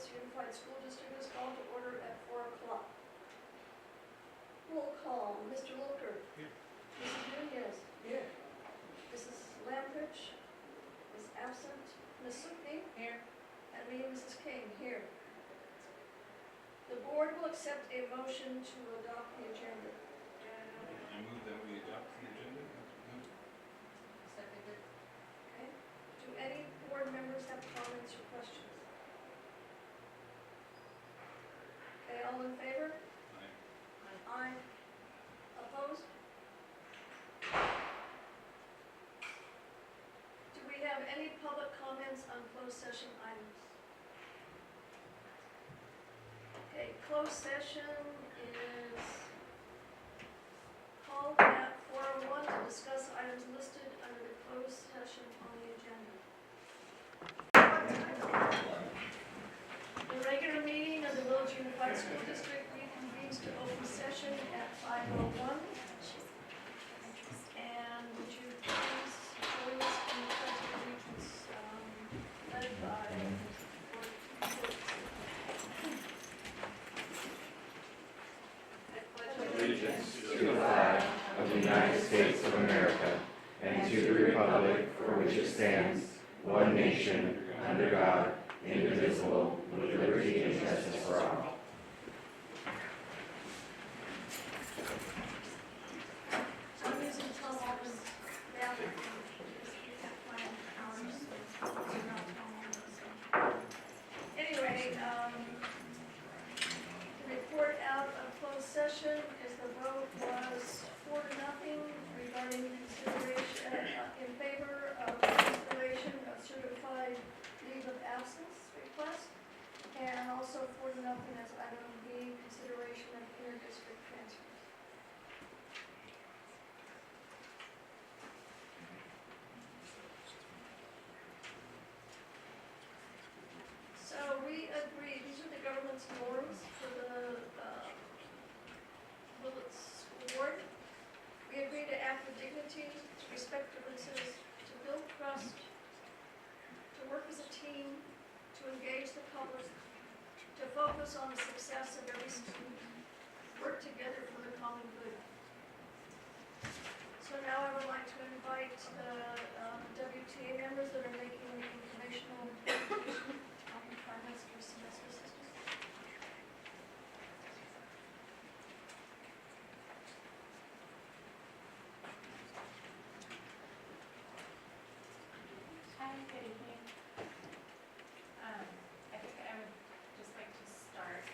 Willits Unified School District is called to order at 4 o'clock. Roll call, Mr. Looker. Here. Mrs. Nunez. Here. Mrs. Lamprich is absent. Ms. Sukney. Here. And me, Mrs. King, here. The board will accept a motion to adopt the agenda. I move that we adopt the agenda. Seconded. Okay. Do any board members have comments or questions? Okay, all in favor? Aye. Aye. Opposed? Do we have any public comments on closed session items? Okay, closed session is called at 4:01 to discuss items listed under the closed session on the agenda. The regular meeting of the Willits Unified School District reconvenes to open session at 5:01. And would you please join us in the pledge of allegiance, led by Allegiance to the flag of the United States of America and to the republic for which it stands, one nation, under God, indivisible, with liberty and justice for all. I'm using Tom Alden's bathroom. Anyway, the report out of closed session is the vote was 4-0 regarding consideration, in favor of consideration of certified leave of absence request, and also 4-0 as item B, consideration of inter-district transfers. So we agree, these are the government's norms for the Willits School Board. We agree to act with dignity, to respect differences, to build trust, to work as a team, to engage the public, to focus on the success of every student, work together for the common good. So now I would like to invite the WTA members that are making the informational presentation on the trimester semester systems. Hi, good evening. I think I would just like to start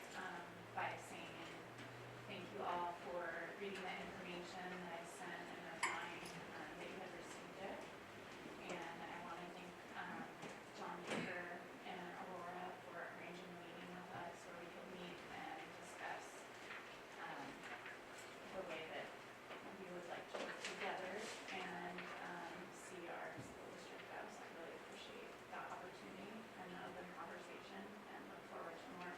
by saying thank you all for reading the information that I sent and replying that you had received it. And I want to thank John Baker and Aurora for arranging a meeting with us where we could meet and discuss the way that we would like to work together and see our school district go. So I really appreciate that opportunity and the open conversation and look forward to more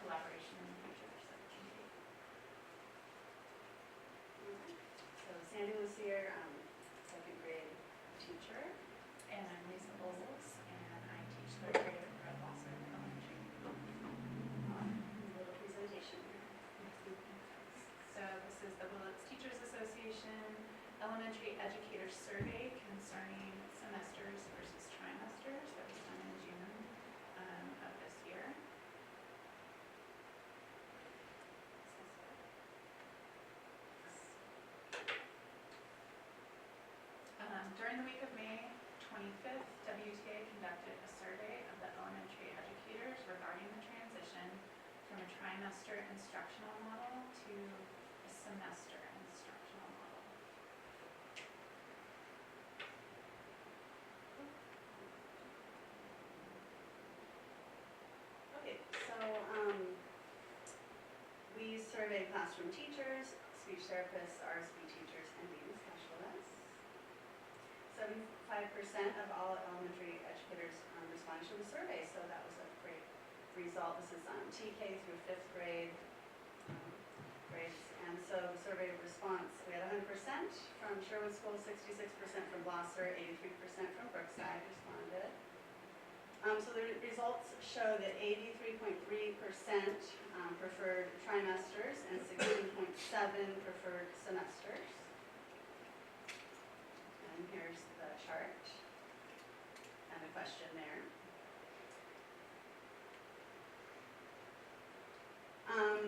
collaboration in the future. So Sandy was here, second grade teacher. And I'm Lisa Bowles, and I teach third grade at Blossom Elementary. Little presentation here. So this is the Willits Teachers Association Elementary Educator Survey concerning semesters versus trimesters that was done in June of this year. During the week of May 25th, WTA conducted a survey of the elementary educators regarding the transition from a trimester instructional model to a semester instructional model. Okay, so we surveyed classroom teachers, speech therapists, RSP teachers, and reading specialists. 75% of all elementary educators responded to the survey, so that was a great result. This is TK through 5th grade grades. And so the survey response, we had 100% from Sherwood School, 66% from Blosser, 83% from Brookside responded. So the results show that 83.3% preferred trimesters and 16.7% preferred semesters. And here's the chart and the question there.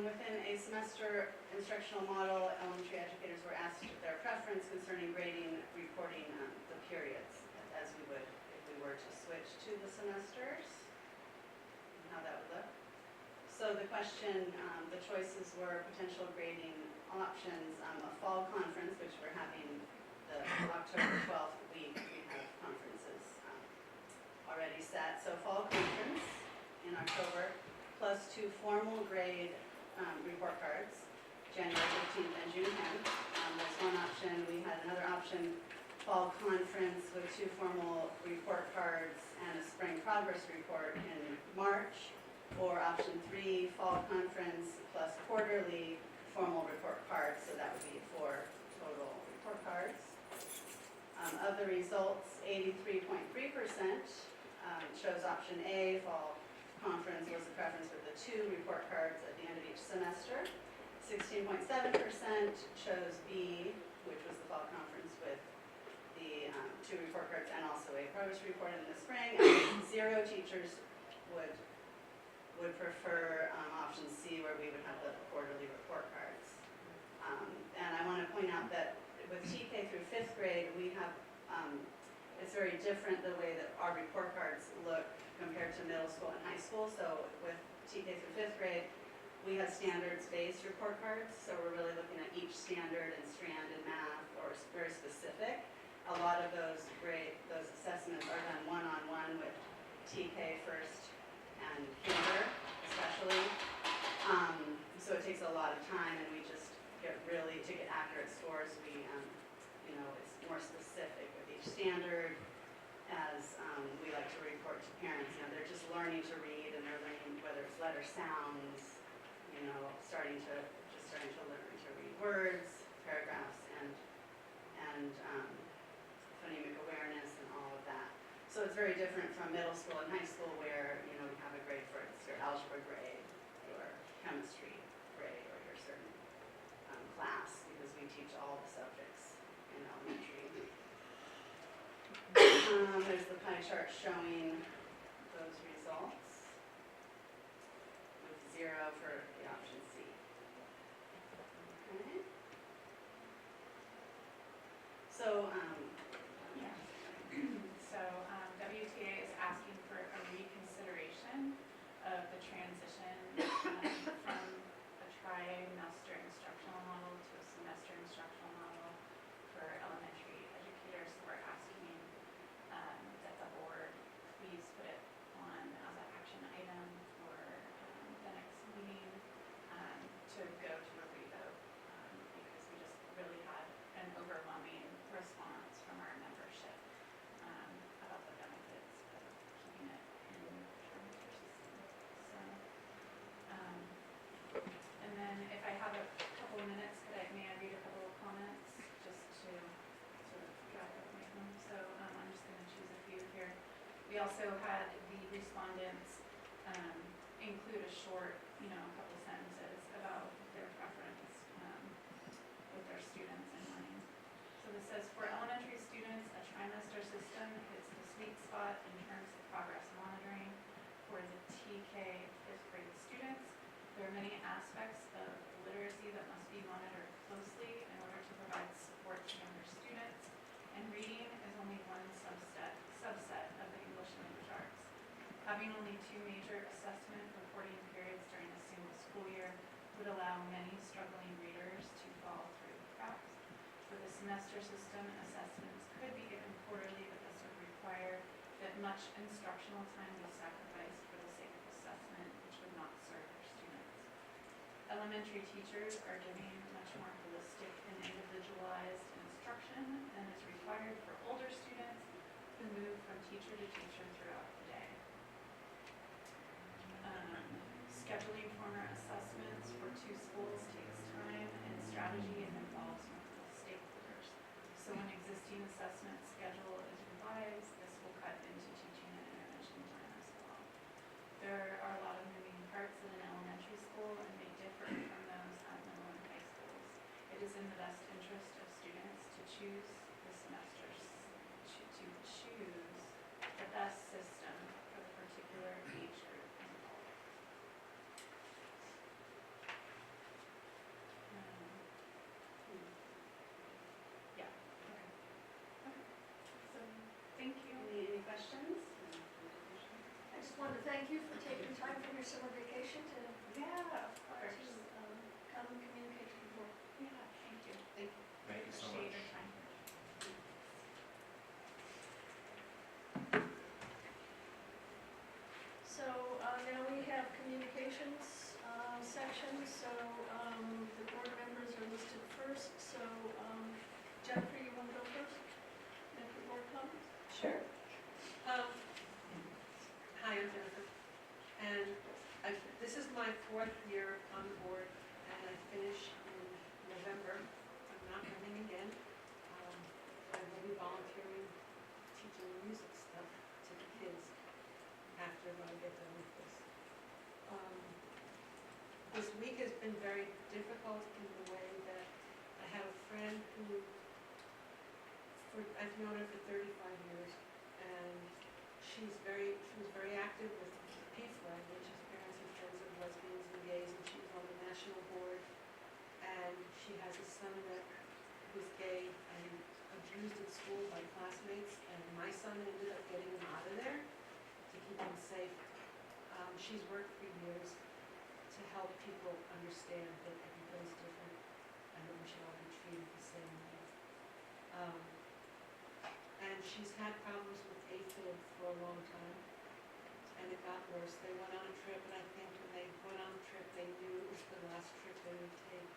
Within a semester instructional model, elementary educators were asked their preference concerning grading, reporting the periods, as we would if we were to switch to the semesters, and how that would look. So the question, the choices were potential grading options, a fall conference, which we're having the October 12th week, we have conferences already set. So fall conference in October, plus 2 formal grade report cards, January 15th and June 10th. That's one option. We had another option, fall conference with 2 formal report cards and a spring progress report in March, or option 3, fall conference plus quarterly formal report cards, so that would be 4 total report cards. Of the results, 83.3% chose option A, fall conference was a preference with the 2 report cards at the end of each semester. 16.7% chose B, which was the fall conference with the 2 report cards and also a progress report in the spring. And 0 teachers would prefer option C, where we would have the quarterly report cards. And I want to point out that with TK through 5th grade, we have, it's very different the way that our report cards look compared to middle school and high school. So with TK through 5th grade, we have standards-based report cards. So we're really looking at each standard and strand in math, or very specific. A lot of those assessments are done one-on-one with TK first and kinder, especially. So it takes a lot of time, and we just get really, to get accurate scores, we, it's more specific with each standard. As we like to report to parents, they're just learning to read, and they're learning whether it's letter sounds, starting to learn to read words, paragraphs, and phonemic awareness and all of that. So it's very different from middle school and high school, where we have a grade for it's your algebra grade, your chemistry grade, or your certain class, because we teach all the subjects in elementary. There's the pie chart showing those results, with 0 for the option C. Okay. So, WTA is asking for a reconsideration of the transition from a trimester instructional model to a semester instructional model for elementary educators. So we're asking that the board please put it on as an action item for the next meeting to go to a revote, because we just really had an overwhelming response from our membership about the benefits of keeping it in the trimester system. So, and then if I have a couple of minutes, may I read a couple of comments just to sort of drive up my home? So I'm just going to choose a few here. We also had the respondents include a short, a couple sentences about their preference with their students in mind. So this says, for elementary students, a trimester system hits the sweet spot in terms of progress monitoring. For the TK 5th grade students, there are many aspects of literacy that must be monitored closely in order to provide support to younger students, and reading is only one subset of the English language arts. Having only 2 major assessment reporting periods during a single school year would allow many struggling readers to fall through the cracks. For the semester system, assessments could be given quarterly, but this would require that much instructional time be sacrificed for the sake of assessment, which would not serve our students. Elementary teachers are giving much more holistic and individualized instruction than is required for older students who move from teacher to teacher throughout the day. Scheduling former assessments for 2 schools takes time and strategy and involves multiple stakeholders. So when existing assessment schedule is revised, this will cut into teaching and intervention time as choose the semesters, to choose the best system for the particular age group involved. Yeah. Okay. So, thank you. Any questions? I just wanted to thank you for taking time from your summer vacation to Yeah, of course. come and communicate to the board. Yeah, thank you. Thank you. Thank you so Appreciate much. your time. So now we have communications section, so the board members are listed first. So Jennifer, you want to go first? Make your board comments? Sure. Hi, I'm Jennifer, and this is my 4th year on the board, and I finish in November. I'm not running again. I will be volunteering, teaching music stuff to the kids after I get done with this. This week has been very difficult in the way that I have a friend who, I've known her for 35 years, and she was very active with PFLAG, which is Parents and Friends of Lesbians and Gays, and she was on the national board. And she has a son that was gay and abused at school by classmates, and my son ended up getting him out of there to keep him safe. She's worked for years to help people understand that everybody's different and that we should all be treated the same way. And she's had problems with AFib for a long time, and it got worse. They went on a trip, and I think when they went on the trip, they knew it was the last trip they would take.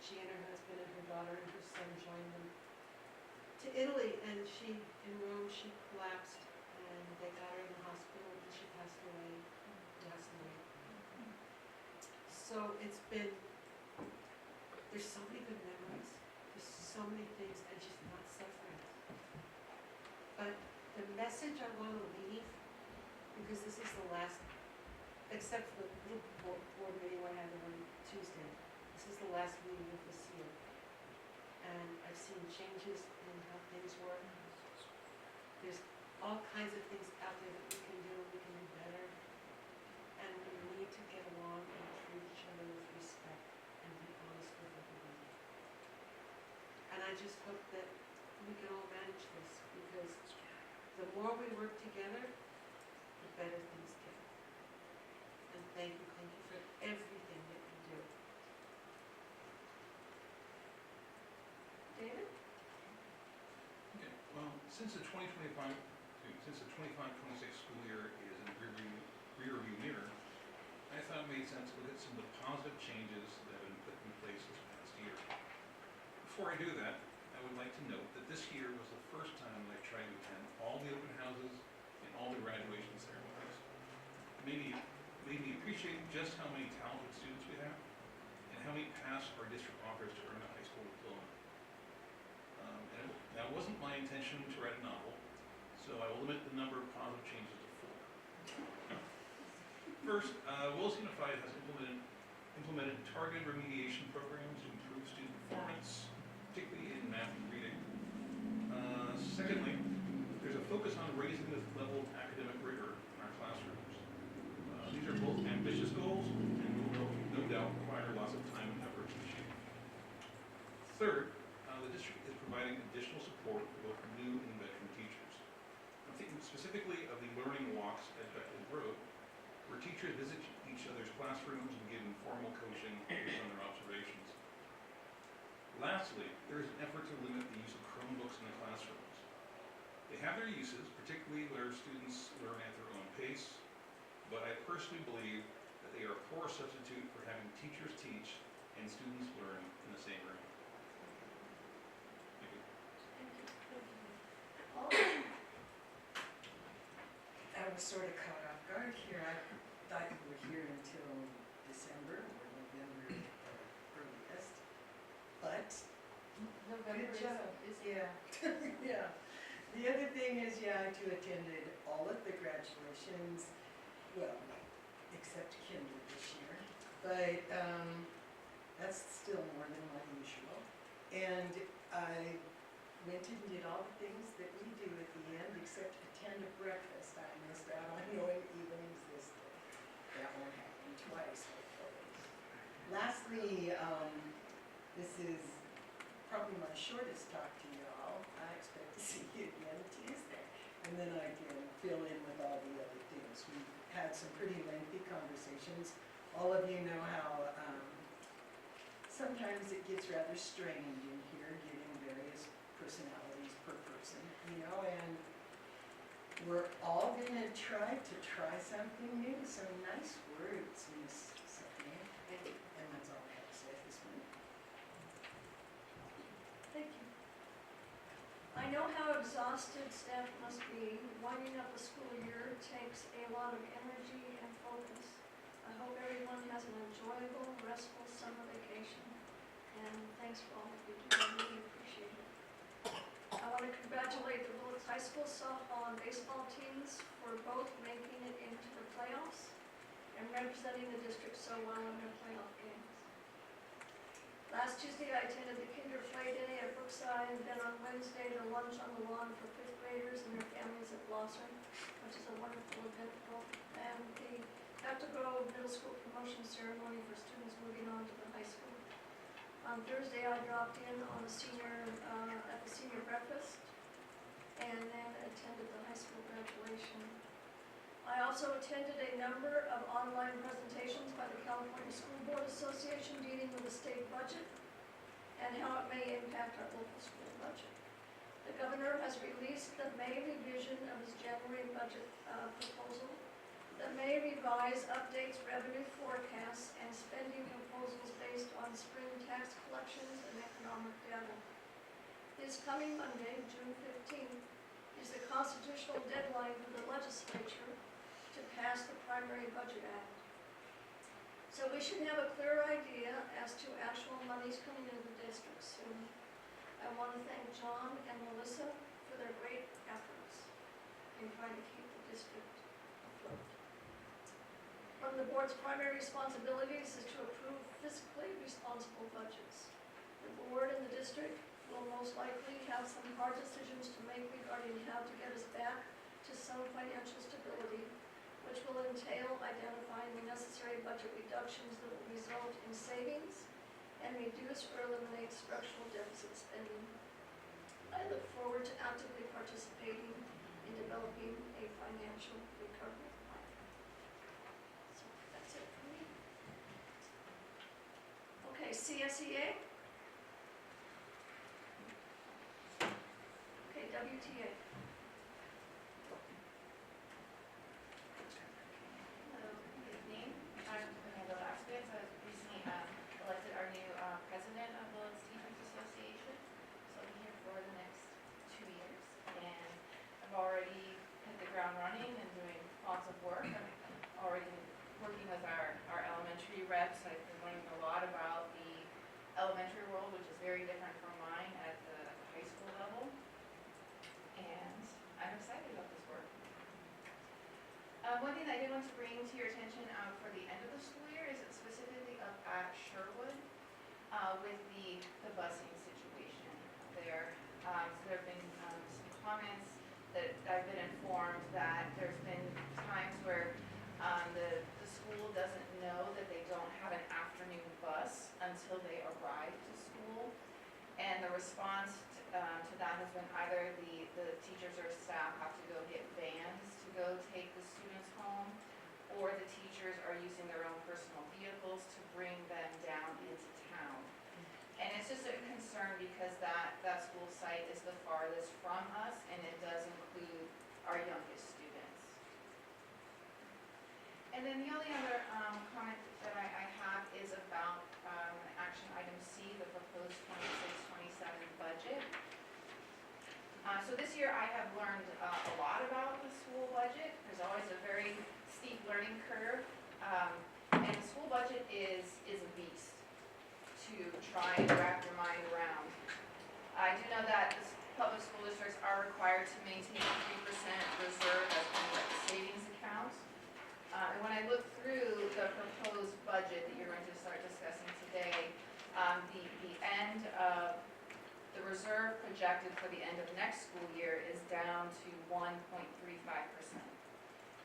She and her husband and her daughter and her son joined them to Italy, and in Rome, she collapsed, and they got her in the hospital, and she passed away last night. So there's so many good memories, there's so many things, and she's not suffering. But the message I want to leave, because this is the last, except for the little board meeting I had on Tuesday, this is the last meeting of this year. And I've seen changes in how things work. There's all kinds of things out there that we can do better. And we need to get along and treat each other with respect and be honest with everybody. And I just hope that we can all manage this, because the more we work together, the better things get. And thank you for everything that you do. David? Okay, well, since the 25-26 school year is in the rear view mirror, I thought it made sense to look at some of the positive changes that have been put in place this past year. Before I do that, I would like to note that this year was the first time I tried to attend all the open houses and all the graduation ceremonies. It made me appreciate just how many talented students we have and how many passed our district offers to earn a high school diploma. Now, it wasn't my intention to write a novel, so I will limit the number of positive changes to 4. First, Willits Unified has implemented targeted remediation programs to improve student performance, particularly in math and reading. Secondly, there's a focus on raising the level of academic rigor in our classrooms. These are both ambitious goals and will no doubt require lots of time and effort to achieve. Third, the district is providing additional support for both new and veteran teachers. I'm thinking specifically of the learning walks at Beckwood Road, where teachers visit each other's classrooms and give informal coaching based on their observations. Lastly, there is an effort to limit the use of Chromebooks in the classrooms. They have their uses, particularly where students learn at their own pace, but I personally believe that they are a poor substitute for having teachers teach and students learn in the same room. Thank you. Paul? I was sort of caught off guard here. I thought you were here until December or November earliest. But, November good job. yeah. Yeah. The other thing is, I too attended all of the graduations, well, except Kinder this year. But that's still more than my usual. And I went and did all the things that we do at the end, except attend a breakfast I missed out on knowing even existed. That won't happen twice, hopefully. Lastly, this is probably my shortest talk to you all. I expect to see you again Tuesday. And then I can fill in with all the other things. We've had some pretty lengthy conversations. All of you know how sometimes it gets rather strained in here, getting various personalities per person, you know, and we're all gonna try something new. So nice words, Miss Stephanie. And that's all I have to say at this minute. Thank you. I know how exhausted staff must be. Winding up a school year takes a lot of energy and focus. I hope everyone has an enjoyable, restful summer vacation. And thanks for all that you do. I really appreciate it. I want to congratulate the Willits High School softball and baseball teams for both making it into the playoffs and representing the district so well in their playoff games. Last Tuesday, I attended the Kinder Play Day at Brookside, and then on Wednesday, the lunch on the lawn for fifth graders and their families at Blossom, which is a wonderful event, and the Dr. Grove Middle School promotion ceremony for students moving on to the high school. On Thursday, I dropped in on at the senior breakfast, and then attended the high school graduation. I also attended a number of online presentations by the California School Board Association dealing with the state budget and how it may impact our local school budget. The governor has released the May revision of his January budget proposal. The May revise updates revenue forecasts and spending proposals based on spring tax collections and economic data. This coming Monday, June 15th, is the constitutional deadline for the legislature to pass the primary budget act. So we should have a clear idea as to actual monies coming into the district soon. I want to thank John and Melissa for their great efforts in trying to keep the district afloat. One of the board's primary responsibilities is to approve fiscally responsible budgets. The board and the district will most likely have some hard decisions to make regarding how to get us back to some financial stability, which will entail identifying the necessary budget reductions that will result in savings and reduce or eliminate structural deficit spending. I look forward to actively participating in developing a financial recovery plan. So that's it for me. Okay, CSEA. Okay, WTA. Hello, good evening. I'm Amanda Laskowitz. I was recently elected our new president of the Willits Teachers Association. So I'll be here for the next 2 years. And I've already hit the ground running and doing lots of work. I'm already working with our elementary reps. I've been learning a lot about the elementary world, which is very different from mine at the high school level. And I'm excited about this work. One thing that I did want to bring to your attention for the end of the school year is specifically up at Sherwood with the busing situation there. So there have been some comments that I've been informed that there's been times where the school doesn't know that they don't have an afternoon bus until they arrive to school. And the response to that has been either the teachers or staff have to go get vans to go take the students home, or the teachers are using their own personal vehicles to bring them down into town. And it's just a concern because that school site is the farthest from us, and it does include our youngest students. And then the only other comment that I have is about action item C, the proposed 26-27 budget. So this year I have learned a lot about the school budget. There's always a very steep learning curve. And the school budget is a beast to try and wrap your mind around. I do know that the public school districts are required to maintain a 3% reserve as kind of like a savings account. And when I look through the proposed budget that you're going to start discussing today, the end of the reserve projects projected for the end of next school year is down to 1.35%.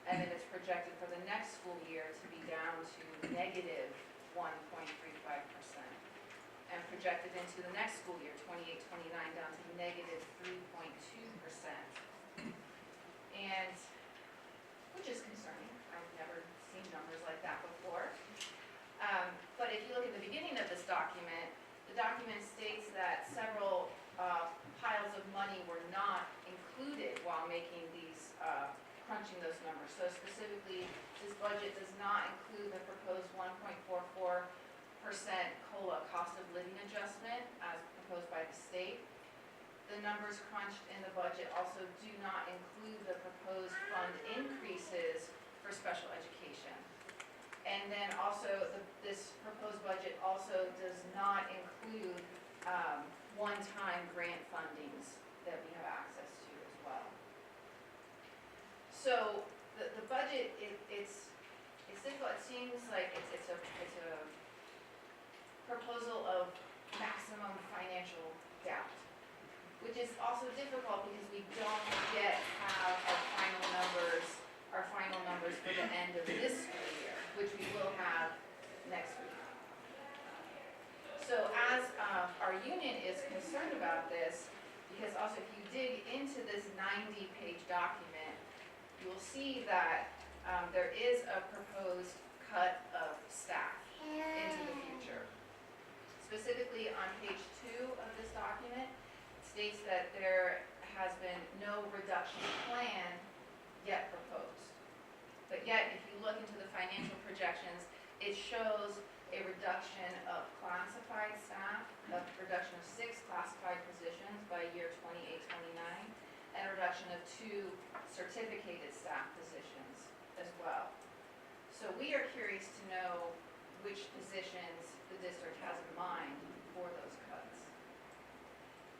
And then it's projected for the next school year to be down to negative 1.35%. And projected into the next school year, 28-29, down to negative 3.2%. And, which is concerning, I've never seen numbers like that before. But if you look at the beginning of this document, the document states that several piles of money were not included while making these, crunching those numbers. So specifically, this budget does not include the proposed 1.44% COLA cost of living adjustment as proposed by the state. The numbers crunched in the budget also do not include the proposed fund increases for special education. And then also, this proposed budget also does not include one-time grant fundings that we have access to as well. So the budget, it's difficult. It seems like it's a proposal of maximum financial doubt, which is also difficult because we don't yet have our final numbers for the end of this school year, which we will have next week. So as our union is concerned about this, because also if you dig into this 90-page document, you will see that there is a proposed cut of staff into the future. Specifically on page 2 of this document, it states that there has been no reduction plan yet proposed. But yet, if you look into the financial projections, it shows a reduction of classified staff, a reduction of 6 classified positions by year 28-29, and a reduction of 2 certificated staff positions as well. So we are curious to know which positions the district has in mind for those cuts.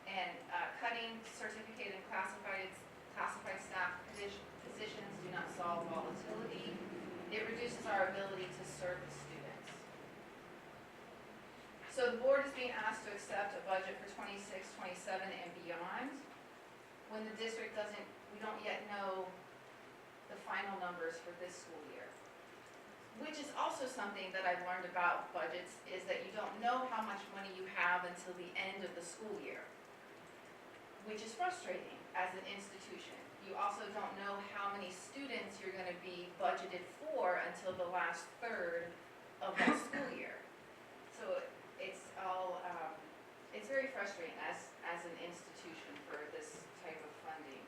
And cutting certificated and classified staff positions do not solve volatility. It reduces our ability to serve the students. So the board is being asked to accept a budget for 26, 27, and beyond. When the district we don't yet know the final numbers for this school year. Which is also something that I've learned about budgets, is that you don't know how much money you have until the end of the school year, which is frustrating as an institution. You also don't know how many students you're going to be budgeted for until the last third of that school year. So it's all, it's very frustrating as an institution for this type of funding.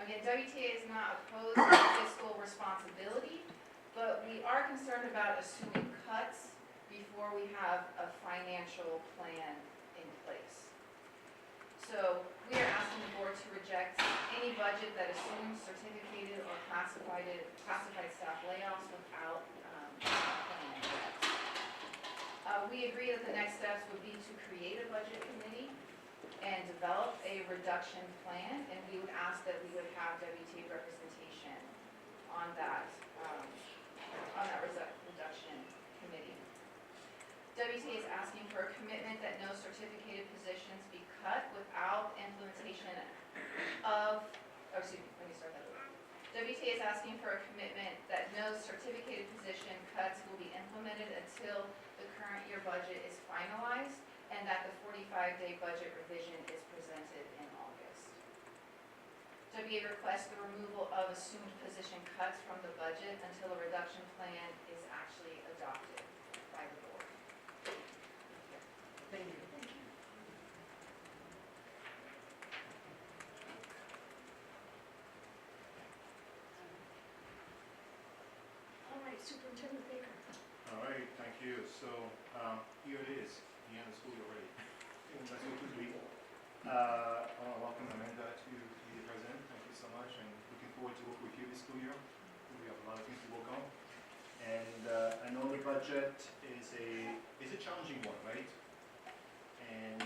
Again, WTA is not opposed to fiscal responsibility, but we are concerned about assuming cuts before we have a financial plan in place. So we are asking the board to reject any budget that assumes certificated or classified staff layoffs without a plan yet. We agree that the next steps would be to create a budget committee and develop a reduction plan, and we would ask that we would have WTA representation on that reduction committee. WTA is asking for a commitment that no certificated positions be cut without implementation of, WTA is asking for a commitment that no certificated position cuts will be implemented until the current year budget is finalized and that the 45-day budget revision is presented in August. WTA requests the removal of assumed position cuts from the budget until a reduction plan is actually adopted by the board. Thank you. All right, Superintendent Baker. All right, thank you. So here it is, the end of school already. That's so quickly. I want to welcome Amanda to be the president. Thank you so much, and looking forward to work with you this school year. We have a lot of things to work on, and I know the budget is a challenging one, right? And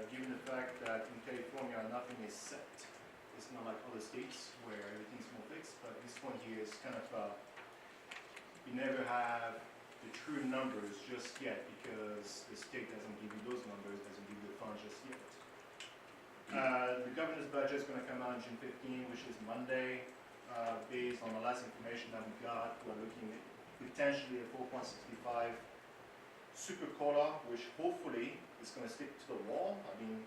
given the fact that in California nothing is set, it's not like other states where everything's more fixed. But this one here is kind of you never have the true numbers just yet because the state doesn't give you those numbers, doesn't give you the funds just yet. The governor's budget is gonna come out June 15, which is Monday. Based on the last information that we got, we're looking at potentially a 4.65 super cola, which hopefully is gonna stick to the wall. I've been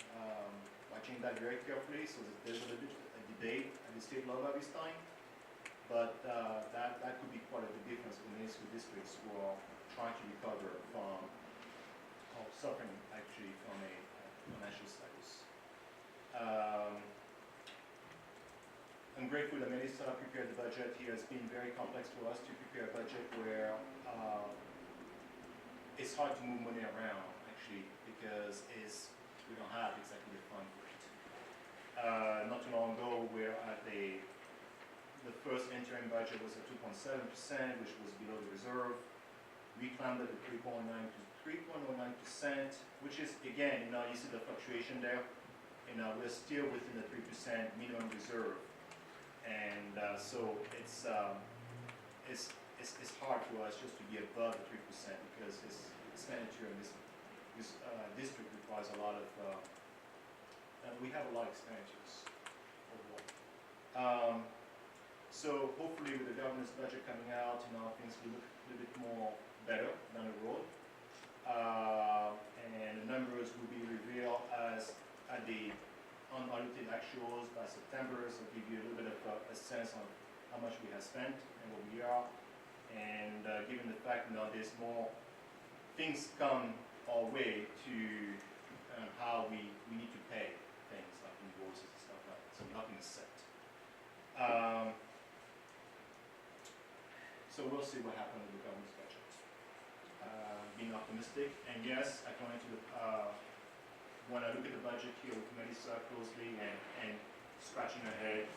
watching that very carefully, so that there's a little bit of a debate at the state level this time. But that could be quite a big difference for many school districts who are trying to recover from, or suffering actually from a financial status. I'm grateful that Melissa prepared the budget. It has been very complex for us to prepare a budget where it's hard to move money around actually because we don't have exactly the fund for it. Not too long ago, we're at the first interim budget was at 2.7%, which was below the reserve. We climbed up to 3.09%, which is, again, you see the fluctuation there. We're still within the 3% minimum reserve. And so it's hard for us just to be above the 3% because this expenditure in this district requires a lot of, we have a lot of expenditures overall. So hopefully with the governor's budget coming out, things will look a little bit more better down the road. And the numbers will be revealed at the unaudited actuals by September, so give you a little bit of a sense on how much we have spent and what we are. And given the fact there's more things come our way to how we need to pay things like invoices and stuff like that, so nothing is set. So we'll see what happens with the government's budget. Being optimistic, and yes, according to the when I look at the budget here with Melissa closely and scratching her head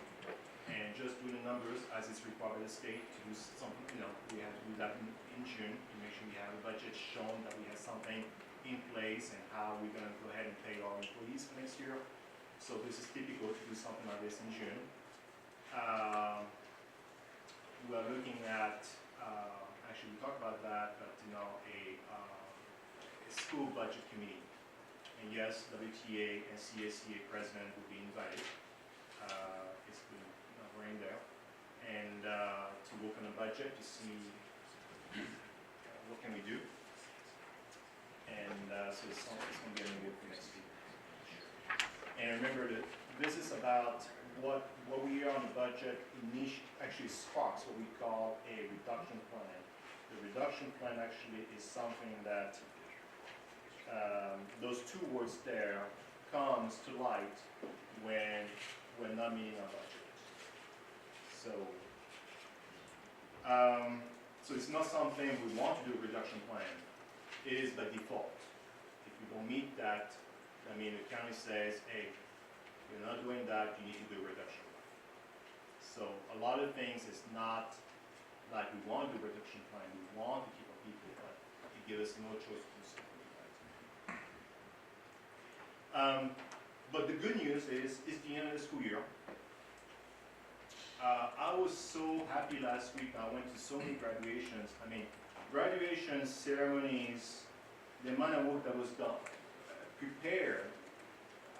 and just doing the numbers as it's required by the state to do something, we have to do that in June to make sure we have a budget showing that we have something in place and how we're going to go ahead and pay our employees for next year. So this is typical to do something like this in June. We're looking at, actually we talked about that, but a school budget committee. And yes, WTA and CSCA president will be invited. It's been right there. And to work on a budget to see what can we do. And so it's going to be really good for next year. And remember that this is about what we are on the budget actually sparks what we call a reduction plan. The reduction plan actually is something that those two words there comes to light when we're not meeting our budget. So, so it's not something we want to do a reduction plan. It is by default. If we don't meet that, the county says, hey, you're not doing that, you need to do a reduction plan. So a lot of things is not like we want to do a reduction plan, we want to keep our people, but it gives us no choice to do something. But the good news is, it's the end of the school year. I was so happy last week. I went to so many graduations. Graduation ceremonies, the amount of work that was done, prepared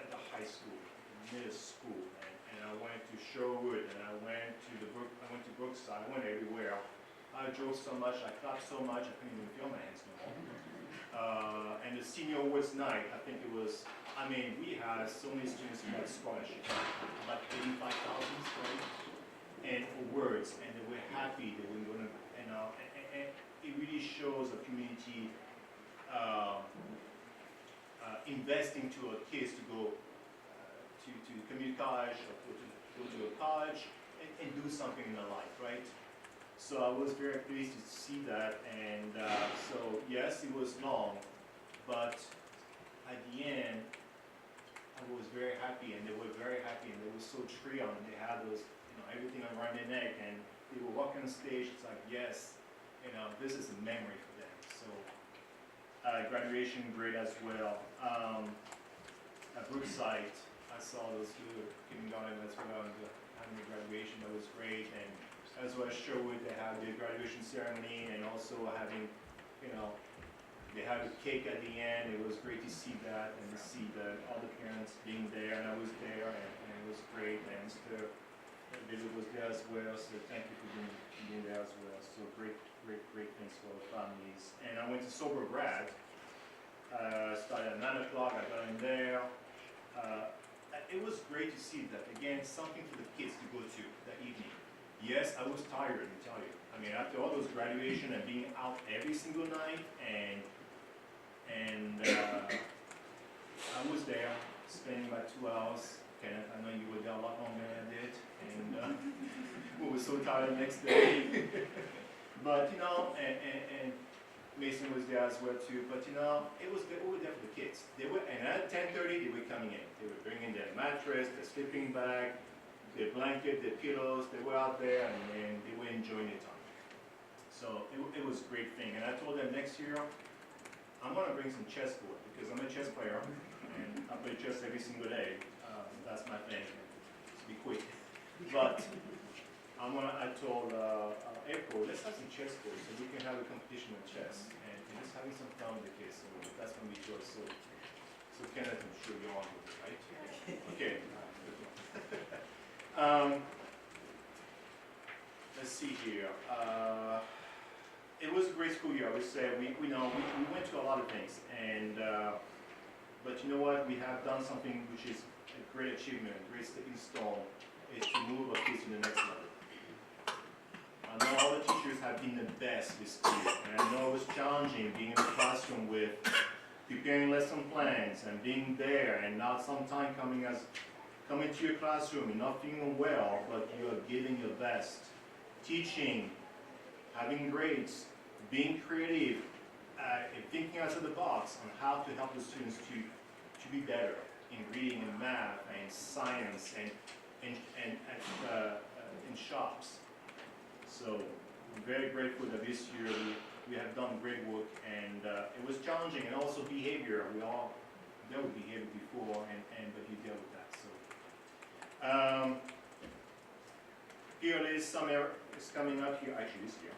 at the high school, middle school, and I went to Sherwood, and I went to Brookside. I went everywhere. I drove so much, I clapped so much, I couldn't even feel my hands no more. And the senior awards night, I think it was, we had so many students who got scholarships, about 85,000, right? And for words, and they were happy they were going to, and it really shows a community investing to our kids to go to community college or go to a college and do something in their life, right? So I was very pleased to see that, and so yes, it was long, but at the end, I was very happy, and they were very happy, and they were so thrilled, and they had those, everything around their neck, and they were walking on stage. It's like, yes, this is a memory for them. So graduation great as well. At Brookside, I saw those who were kindergarten as well, and having the graduation, that was great. And as well as Sherwood, they had the graduation ceremony, and also having, They had a cake at the end. It was great to see that and to see all the parents being there, and I was there, and it was great. And Mr. David was there as well, so thank you for being there as well. So great things for the families. And I went to Sober Grad. Started at 9 o'clock. I got in there. It was great to see that, again, something for the kids to go to that evening. Yes, I was tired, let me tell you. I mean, after all those graduation and being out every single night, and I was there, spending about 2 hours. Kenneth, I know you were there a lot longer than I did, and we were so tired the next day. But, you know, and Mason was there as well too, but you know, we were there for the kids. And at 10:30 they were coming in. They were bringing their mattress, their sleeping bag, their blanket, their pillows. They were out there and they were enjoying their time. So it was a great thing. And I told them next year, I'm gonna bring some chessboard because I'm a chess player and I play chess every single day. That's my thing. Just be quick. But I told April, let's have some chessboard so we can have a competition of chess and just having some fun with the kids. So that's when we do it. So Kenneth, I'm sure you're on with it, right? Okay. Let's see here. It was a great school year. I would say we went to a lot of things, and but you know what? We have done something which is a great achievement, a great stepping stone, is to move our kids to the next level. I know all the teachers have been the best this year, and I know it was challenging being in the classroom with preparing lesson plans and being there, and not sometime coming to your classroom and not feeling well, but you are giving your best, teaching, having grades, being creative, and thinking outside the box on how to help the students to be better in reading and math and science and in shops. So I'm very grateful that this year we have done great work, and it was challenging, and also behavior. We all dealt with behavior before, but you dealt with that. So here it is. Summer is coming up here. Actually, this year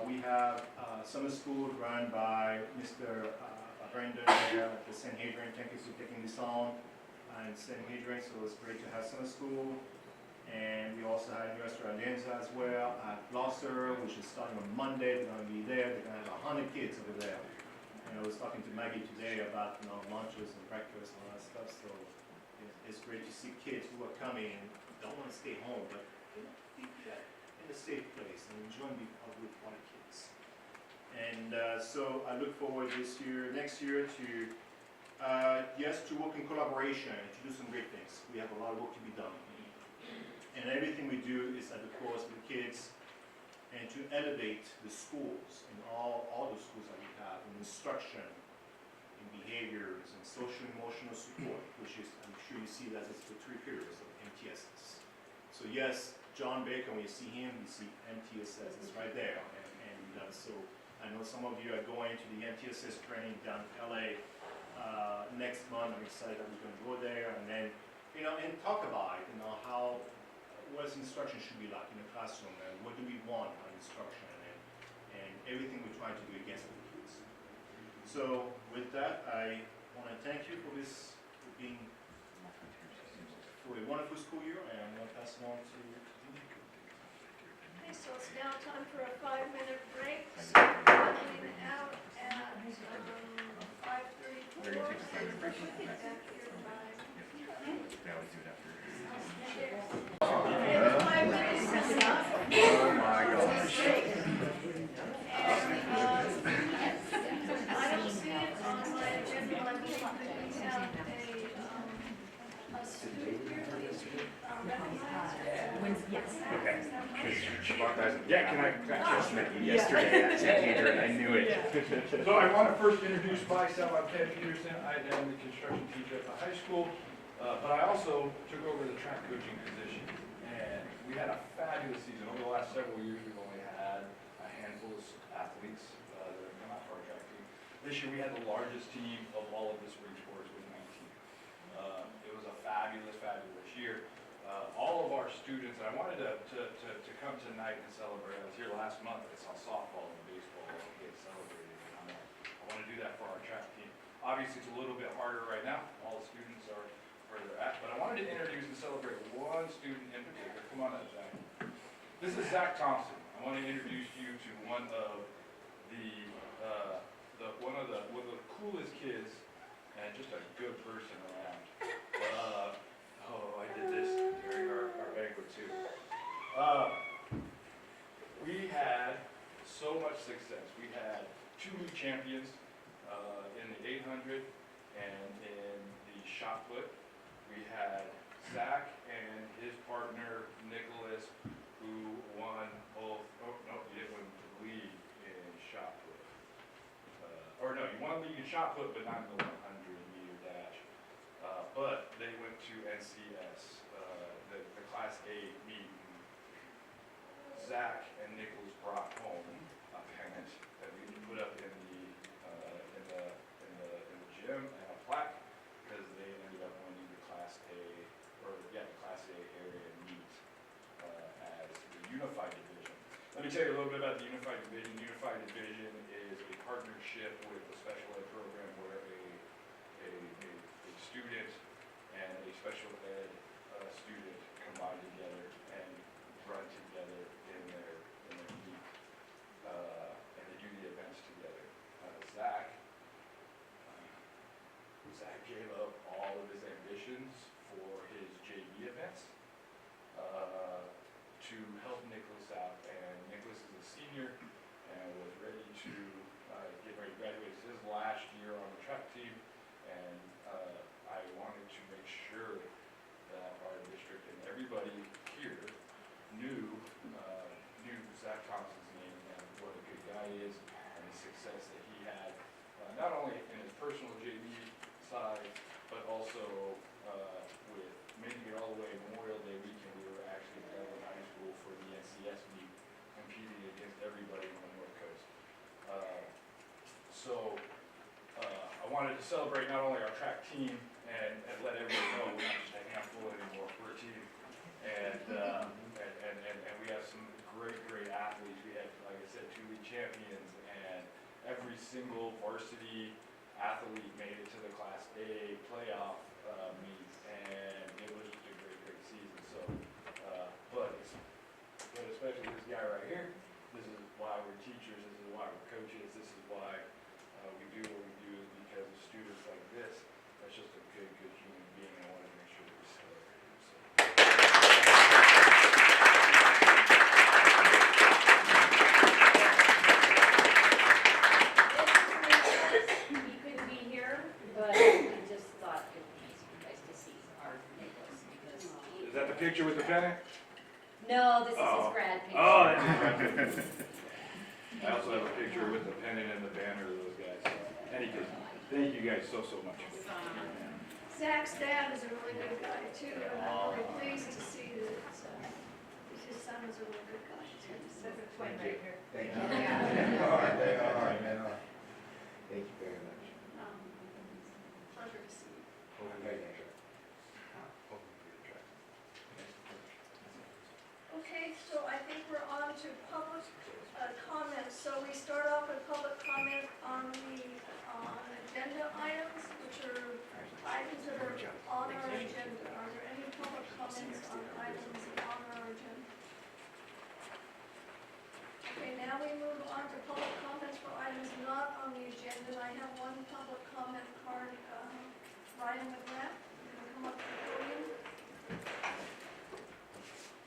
we have summer school run by Mr. Brendan here at the St. Hadrian. Thank you for taking this on. And St. Hadrian, so it's great to have summer school. And we also had Restauranza as well at Gloucester, which is starting on Monday. They're going to be there. They're going to have 100 kids over there. And I was talking to Maggie today about lunches and breakfast and all that stuff. So it's great to see kids who are coming and don't want to stay home, but be in a safe place and enjoying being with other kids. And so I look forward next year to yes, to work in collaboration and to do some great things. We have a lot of work to be done. And everything we do is at the core of the kids, and to elevate the schools and all the schools that we have in instruction, in behaviors, and social emotional support, which is, I'm sure you see that it's the 3 pillars of MTSS. So yes, John Baker, when you see him, you see MTSS, it's right there. And so I know some of you are going to the MTSS training down in LA next month. I'm excited that we're going to go there, and then, and talk about it, what instruction should be like in the classroom, and what do we want on instruction, and everything we're trying to do against the kids. So with that, I want to thank you for a wonderful school year, and I'm going to pass it on to Okay, so it's now time for a 5-minute break. So we're cleaning out at 5:34. We're gonna take a 5-minute break. Back here by. They always do it after. And 5 minutes is up. Oh my gosh. I don't see it on my agenda, but I believe that we have a student here that is recognized. Okay. Yeah, can I just met you yesterday at St. Hadrian, I knew it. So I want to first introduce myself. I'm Ted Peterson. I am the construction teacher at the high school, but I also took over the track coaching position. And we had a fabulous season. Over the last several years, we've only had a handful of athletes that have come out for our track team. This year, we had the largest team of all of the spring sports with 19. It was a fabulous year. All of our students, I wanted to come tonight and celebrate. I was here last month. I saw softball and baseball get celebrated. And I want to do that for our track team. Obviously, it's a little bit harder right now. All the students are where they're at, but I wanted to introduce and celebrate one student in particular. Come on up, Zach. This is Zach Thompson. I want to introduce you to one of one of the coolest kids and just a good person around. I did this during our banquet too. We had so much success. We had 2 new champions in the 800 and in the shot put. We had Zach and his partner Nicholas, who won both. Oh no, he didn't win the league in shot put. You won the league in shot put, but not in the 100-meter dash. But they went to NCS, the Class A meet. Zach and Nicholas brought home a pennant that we put up in the gym and a plaque because they ended up winning the Class A area meet as the Unified Division. Let me tell you a little bit about the Unified Division. Unified Division is a partnership with a special ed program where a student and a special ed student combine together and run together in their meet, and they do the events together. Zach gave up all of his ambitions for his JV events to help Nicholas out, and Nicholas is a senior and was ready to get ready to graduate. It's his last year on the track team, and I wanted to make sure that our district and everybody here knew Zach Thompson's name and what a good guy he is and the success that he had, not only in his personal JV side, but also with making it all the way Memorial Day weekend. We were actually in Delaware High School for the NCS meet, competing against everybody on the North Coast. I wanted to celebrate not only our track team and let everyone know we're not just a handful anymore, we're a team. And we have some great athletes. We had, like I said, 2 league champions, and every single varsity athlete made it to the Class A playoff meet, and it was just a great season. So, but especially this guy right here, this is why we're teachers, this is why we're coaches, this is why we do what we do, is because of students like this. That's just a good human being. I wanted to make sure that we celebrate him. He couldn't be here, but I just thought it would be nice to see our Nicholas because he. Is that the picture with the pennant? No, this is his grad picture. Oh, that's his I also have a picture with the pennant and the banner of those guys. Thank you guys so much. Zach's dad is a really good guy too, and I'm really pleased to see that his son is a really good guy too. So the twin right here. Thank you. Yeah. They are. Thank you very much. Pleasure to see you. Okay, so I think we're on to public comments. So we start off with public comment on the agenda items, which are items that are on our agenda. Are there any public comments on items on our agenda? Okay, now we move on to public comments for items not on the agenda. I have one public comment card. Ryan McGrath, you're going to come up to the podium.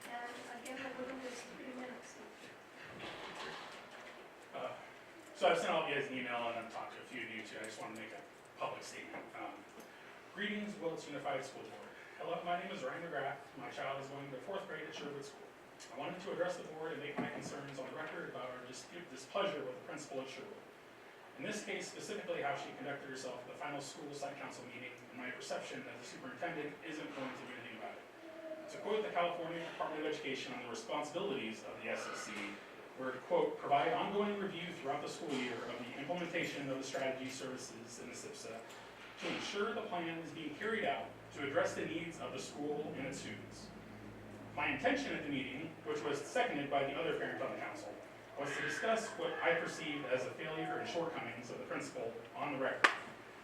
And again, the limit is 3 minutes. So I've sent all of you guys an email and I've talked to a few of you too. I just want to make a public statement. Greetings, Willits Unified School Board. Hello, my name is Ryan McGrath. My child is going to 4th grade at Sherwood School. I wanted to address the board and make my concerns on the record about our displeasure with the principal at Sherwood. In this case, specifically how she conducted herself at the final school site council meeting, and my perception that the superintendent isn't going to do anything about it. To quote the California Department of Education on the responsibilities of the SSC, were to, quote, provide ongoing review throughout the school year of the implementation of the strategy services in the SIPSA to ensure the plan is being carried out to address the needs of the school and its students. My intention at the meeting, which was seconded by the other parent on the council, was to discuss what I perceived as a failure and shortcomings of the principal on the record.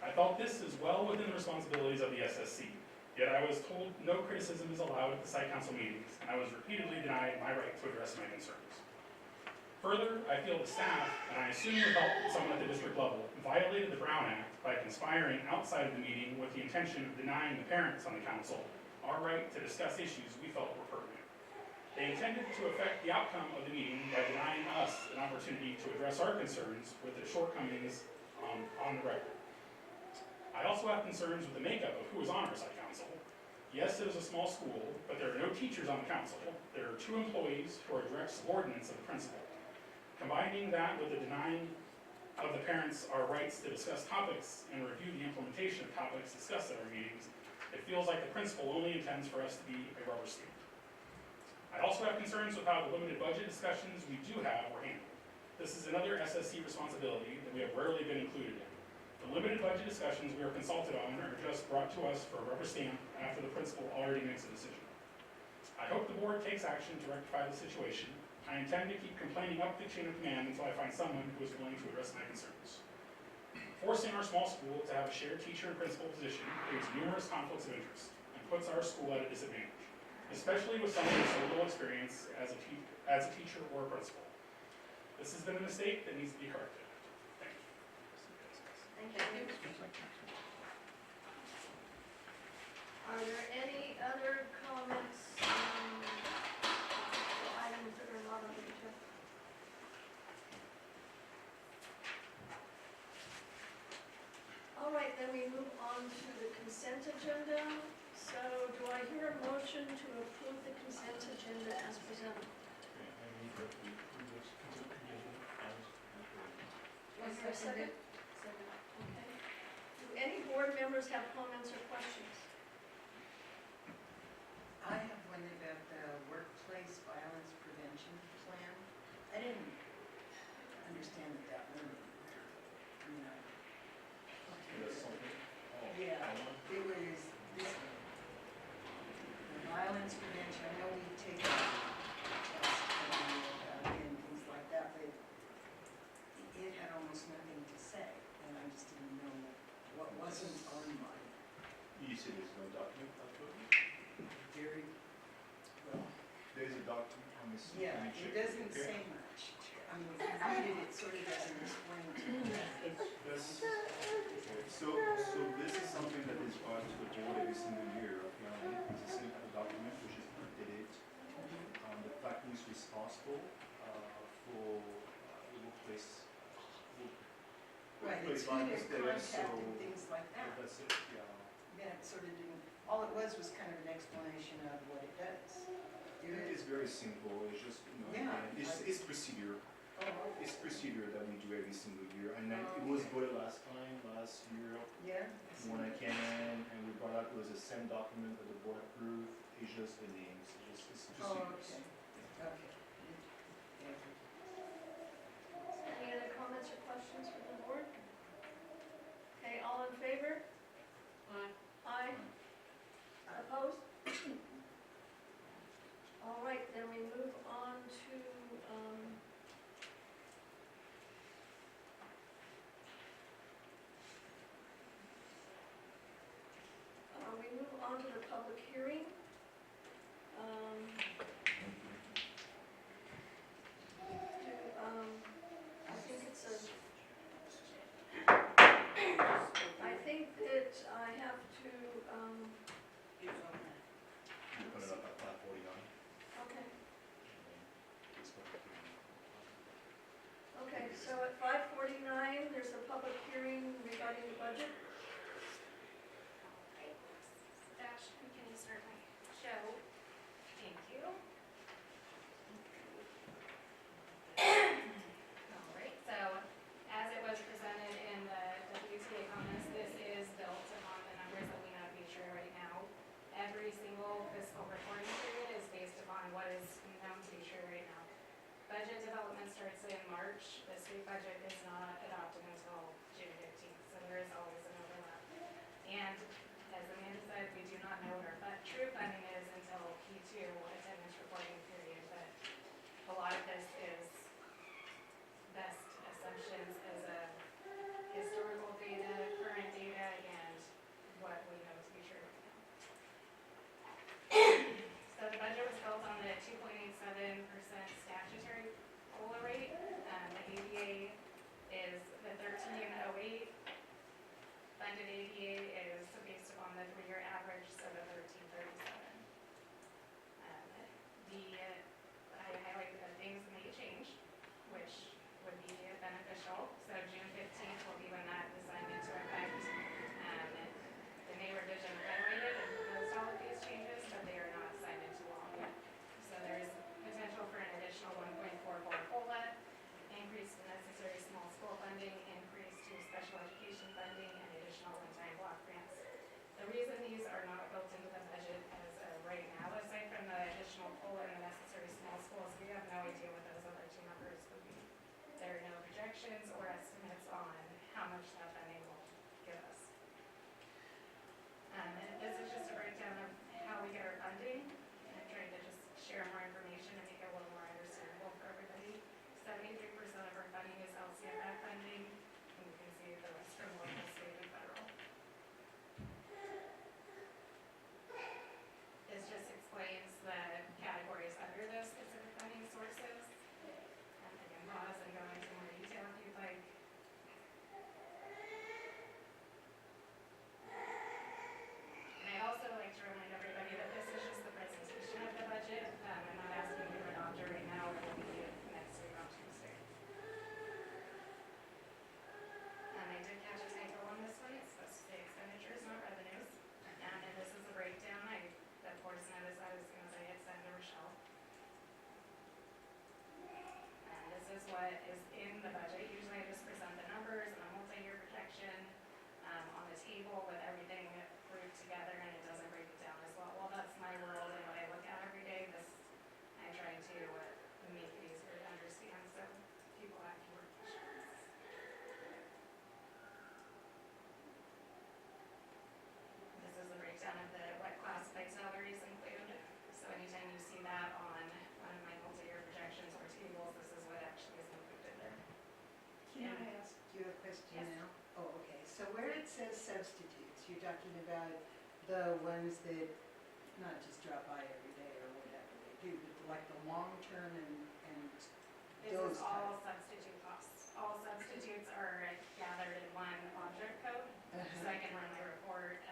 I felt this is well within the responsibilities of the SSC, yet I was told no criticism is allowed at the site council meetings, and I was repeatedly denied my right to address my concerns. Further, I feel the staff, and I assume with help from someone at the district level, violated the Brown Act by conspiring outside of the meeting with the intention of denying the parents on the council our right to discuss issues we felt were pertinent. They intended to affect the outcome of the meeting by denying us an opportunity to address our concerns with the shortcomings on the record. I also have concerns with the makeup of who is on our site council. Yes, it is a small school, but there are no teachers on the council. There are 2 employees who are direct subordinates of the principal. Combining that with the denying of the parents our rights to discuss topics and review the implementation of topics discussed at our meetings, it feels like the principal only intends for us to be a rubber stamp. I also have concerns with how the limited budget discussions we do have were handled. This is another SSC responsibility that we have rarely been included in. The limited budget discussions we are consulted on are just brought to us for a rubber stamp after the principal already makes a decision. I hope the board takes action to rectify the situation. I intend to keep complaining up the chain of command until I find someone who is willing to address my concerns. Forcing our small school to have a shared teacher and principal position creates numerous conflicts of interest and puts our school at a disadvantage, especially with someone with so little experience as a teacher or a principal. This has been a mistake that needs to be corrected. Thank you. Thank you. Are there any other comments for items that are not on the agenda? All right, then we move on to the consent agenda. So do I hear a motion to approve the consent agenda as presented? Was there a second? Second. Okay. Do any board members have comments or questions? I have one about the workplace violence prevention plan. I didn't understand that one. You know. Yeah, it was this one. The violence prevention, I know we take and things like that, but it had almost nothing to say, and I just didn't know what wasn't on mine. You said there's no document, that's what? Very well. There's a document on this. Yeah, Let me it check. doesn't Okay. say much. I mean, if you read it, it sort of doesn't explain to me. So this is something that is brought to the board every single year, apparently. It's a simple document which is updated. The fact who is responsible for the workplace. Right, workplace it's who violence they're there, contacting, so things like that. that's it, yeah. Then it sort of didn't, all it was kind of an explanation of what it does. It is very simple, it's just, you know, Yeah, again, it's procedure. Oh, It's procedure that we do every single year, and then it was voted last year, yeah? when I came in, and we brought out, it was the same document that the board approved, it's just the names, it's Oh, procedures. okay, okay. Yeah. Any other comments or questions from the board? Okay, all in favor? Aye. Aye. Opposed? All right, then we move on to, the public hearing. I think it's a, I think that I have to, You put it up at 5:49. okay. It's public hearing. Okay, so at 5:49, there's a public hearing regarding the budget. Dash, can you start my show? Thank you. All right, so as it was presented in the WTA comments, this is built upon the numbers that we have featured right now. Every single fiscal reporting period is based upon what is known to be true right now. Budget development starts in March. The state budget is not adopted until June 15th, so there is always an overlap. And as Amanda said, we do not know what our true funding is until P2 attendance reporting period, but a lot of this is projections or estimates on how much that funding will give us. And this is just a breakdown of how we get our funding. And I'm trying to just share more information and make it a little more understandable for everybody. 73% of our funding is LCFF funding, and you can see the rest from local, state, and federal. This just explains the categories under those specific funding sources. And I can pause and go into more detail if you'd like. And I'd also like to remind everybody that this is just the presentation of the budget. I'm not asking you to adopt it right now, it will be next week on Tuesday. I did catch a typo on this one, it's supposed to say expenditures, not revenues. And this is the breakdown, I, of course, noticed that as soon as I hit send to Rochelle. And this is what is in the budget, usually I just present the numbers and the multi-year projection on the table with everything grouped together, and it doesn't break it down as well. Well, that's my world and what I look at every day, this, I'm trying to make it easier to understand, so people have fewer questions. This is the breakdown of what classified salaries include. So anytime you see that on one of my multi-year projections or tables, this is what actually is included there. Can I ask you a question Yes. now? Oh, okay, so where it says substitutes, you're talking about the ones that not just drop by every day or whatever they do, but like the long-term and This those is all type. substitute costs. All substitutes are gathered in one object code, so Uh-huh. I can run my report.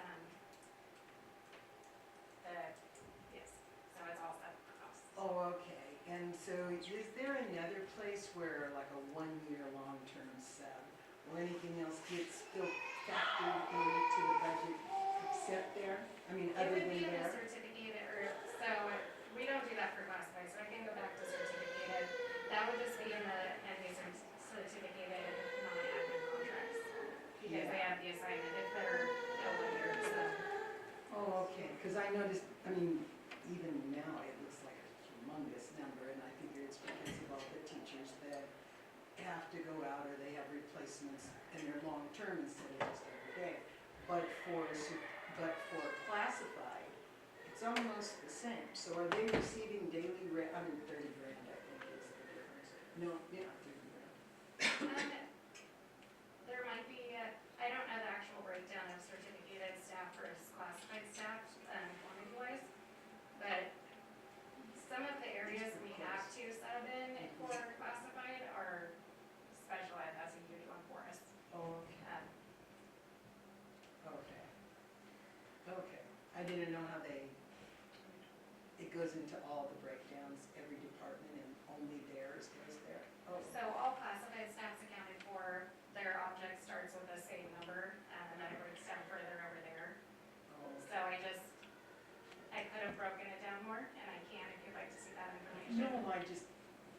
Yes, so it's all separate costs. Oh, okay, and so is there another place where like a one-year long-term sub or anything else gets still factored into the budget except there? I mean, It other would than be in the there? certificated, so we don't do that for classified, so I can go back to certificated. That would just be in the certificated non-admin contracts, because they have the assignment if they're no one-year, so. Oh, okay, because I noticed, I mean, even now it looks like a humongous number, and I figure it's because of all the teachers that have to go out or they have replacements and they're long-term instead of just every day. But for classified, it's almost the same. So are they receiving daily, 130 grand, I think is the difference. No, yeah, 30 grand. There might be, I don't know the actual breakdown of certificated staff versus classified staff, quantity-wise, but some of the areas we have to sub in for classified are special ed, that's a huge one for us. Oh, okay. Okay, I didn't know how it goes into all the breakdowns, every department, and only theirs goes there. Oh, So all classified staff's accounted for, their object starts with the same number, and then it breaks down further over there. oh. So I could have broken it down more, and I can if you'd like to see that information. No, I just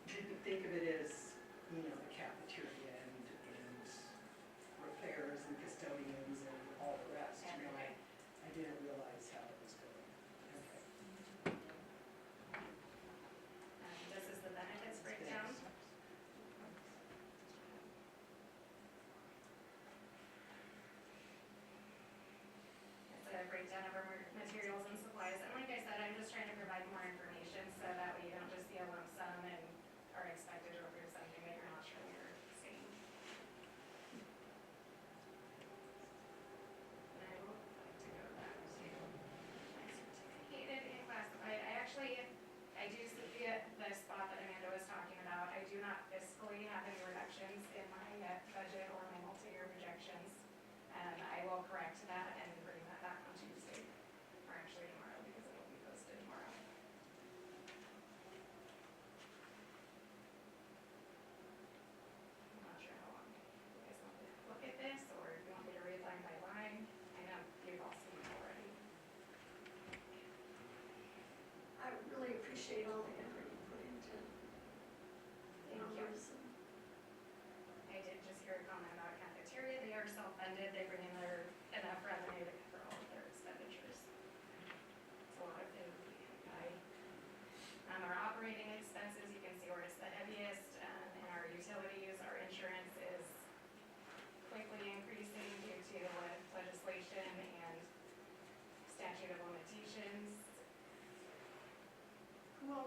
didn't think of it as, the cafeteria and repairs and custodians and all the rest, Everything. I didn't realize how it was going. Okay. This is the benefits breakdown. It's a breakdown of our materials and supplies, and like I said, I'm just trying to provide more information, so that way you don't just see a lump sum and are expected to approve something that you're not sure you're seeing.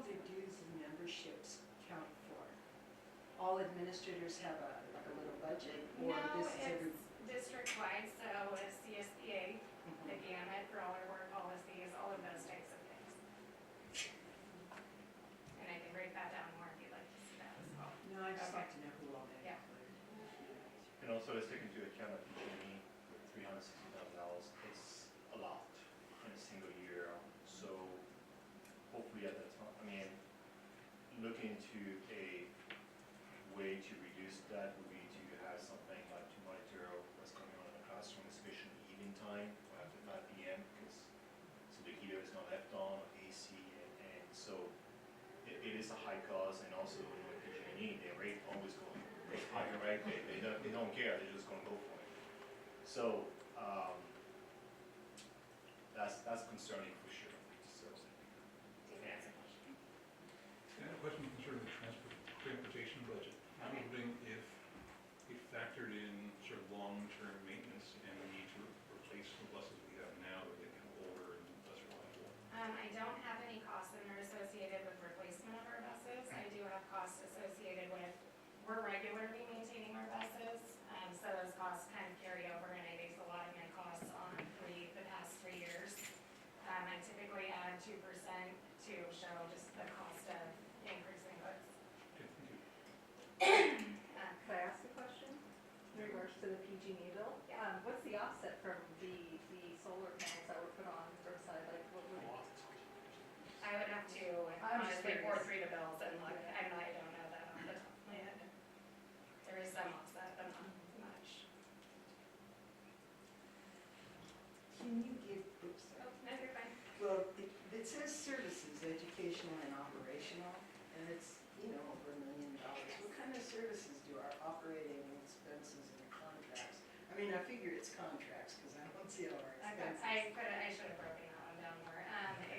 do dues and memberships count for? All administrators have like a little budget, or No, this is every? it's district-wide, so it's CSBA, Mhm. the gamut for all our work policies, all of those types of things. And I can break that down more if you'd like to see that as well. No, I just Okay. like to know who all that Yeah. includes. And also let's take into account that PG&E with $360,000, it's a lot in a single year. So hopefully at that time, I mean, looking into a way to reduce that would be to have something like to monitor what's going on in the classroom, especially evening time, after 5 p.m. because so the heater is not left on, or AC, and so it is a high cost, and also with PG&E, their rate always going higher, right? They don't care, they're just gonna go for it. So, that's concerning for sure, so. Did you answer the question? I have a question concerning the transportation budget. I'm wondering if it factored in sort of long-term maintenance and the need to replace the buses we have now that are getting older and less reliable. I don't have any costs that are associated with replacement of our buses. I do have costs associated with, we're regularly maintaining our buses, so those costs kind of carry over, and I base a lot of my costs on the past 3 years. I typically add 2% to show just the cost of increasing goods. Okay, thank you. Could I ask a question in regards to the PG&E bill? Yeah. What's the offset from the solar panels that were put on roadside, like what would? I would have to I'm just honestly pour curious. through the bills and look, I don't know that off the top of my head. There is some offset, but not much. Can you give, oops, Oh, sorry. no, you're fine. Well, it says services, educational and operational, and it's, over $1 million. What kind of services do our operating expenses and contracts? I mean, I figure it's contracts, because I don't see all our expenses. I should have broken that one down more.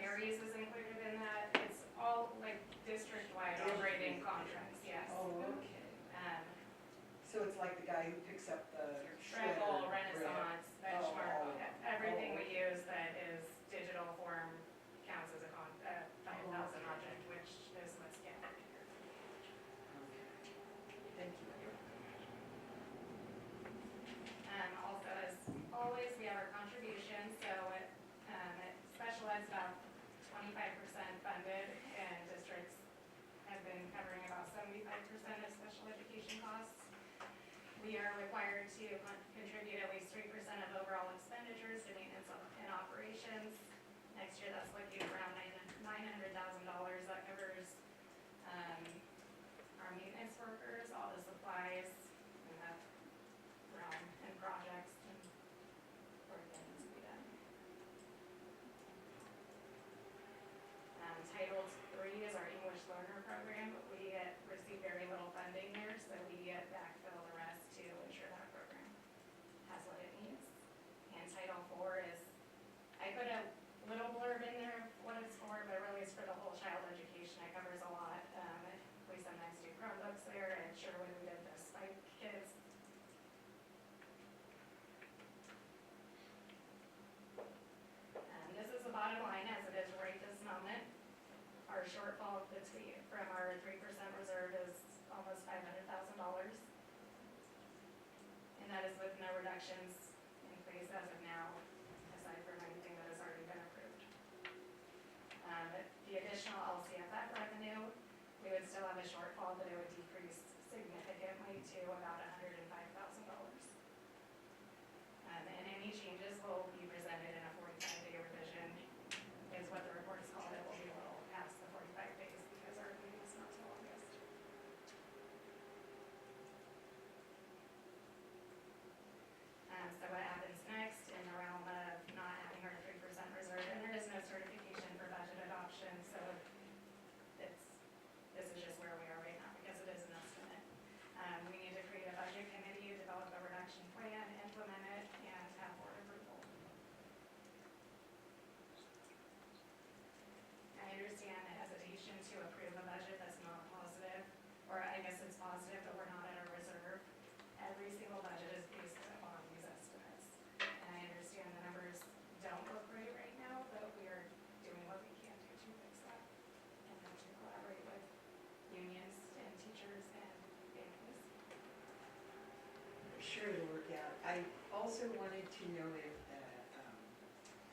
Aries is included in that. It's all like district-wide operating contracts, yes. Oh, okay. Um, So it's like the guy who picks up the Treble, shredder bread. Renaissance, Benchmark, Oh. everything we use that is digital form counts as a 5,000 okay. object, which is what's scanned here. Okay. Thank you. Also, as always, we have our contributions, so special ed's about 25% funded, and districts have been covering about 75% of special education costs. We are required to contribute at least 3% of overall expenditures to maintenance and operations. Next year, that's looking around $900,000. That covers our maintenance workers, all the supplies, and the realm and projects and work that needs to be done. Title III is our English learner program, but we receive very little funding there, so we backfill the rest to ensure that program has what it needs. And Title IV is, I put a little blurb in there of what it's for, but really it's for the whole child education. It covers a lot. We sometimes do Chromebooks there, and Sherwood, we did the Spike Kids. This is the bottom line as it is right this moment. Our shortfall from our 3% reserve is almost $500,000. And that is with no reductions in place as of now, aside from anything that has already been approved. The additional LCFF revenue, we would still have a shortfall, but it would decrease significantly to about $105,000. And any changes will be presented in a 45-day revision, is what the report's called. It will be a little past the 45 days because our meeting is not till August. So what happens next in the realm of not having our 3% reserve, and there is no certification for budget adoption, so this is just where we are right now because it is an estimate. We need to create a budget committee, develop a reduction plan, implement it, and have board approval. sure it'll work out. I also wanted to know if,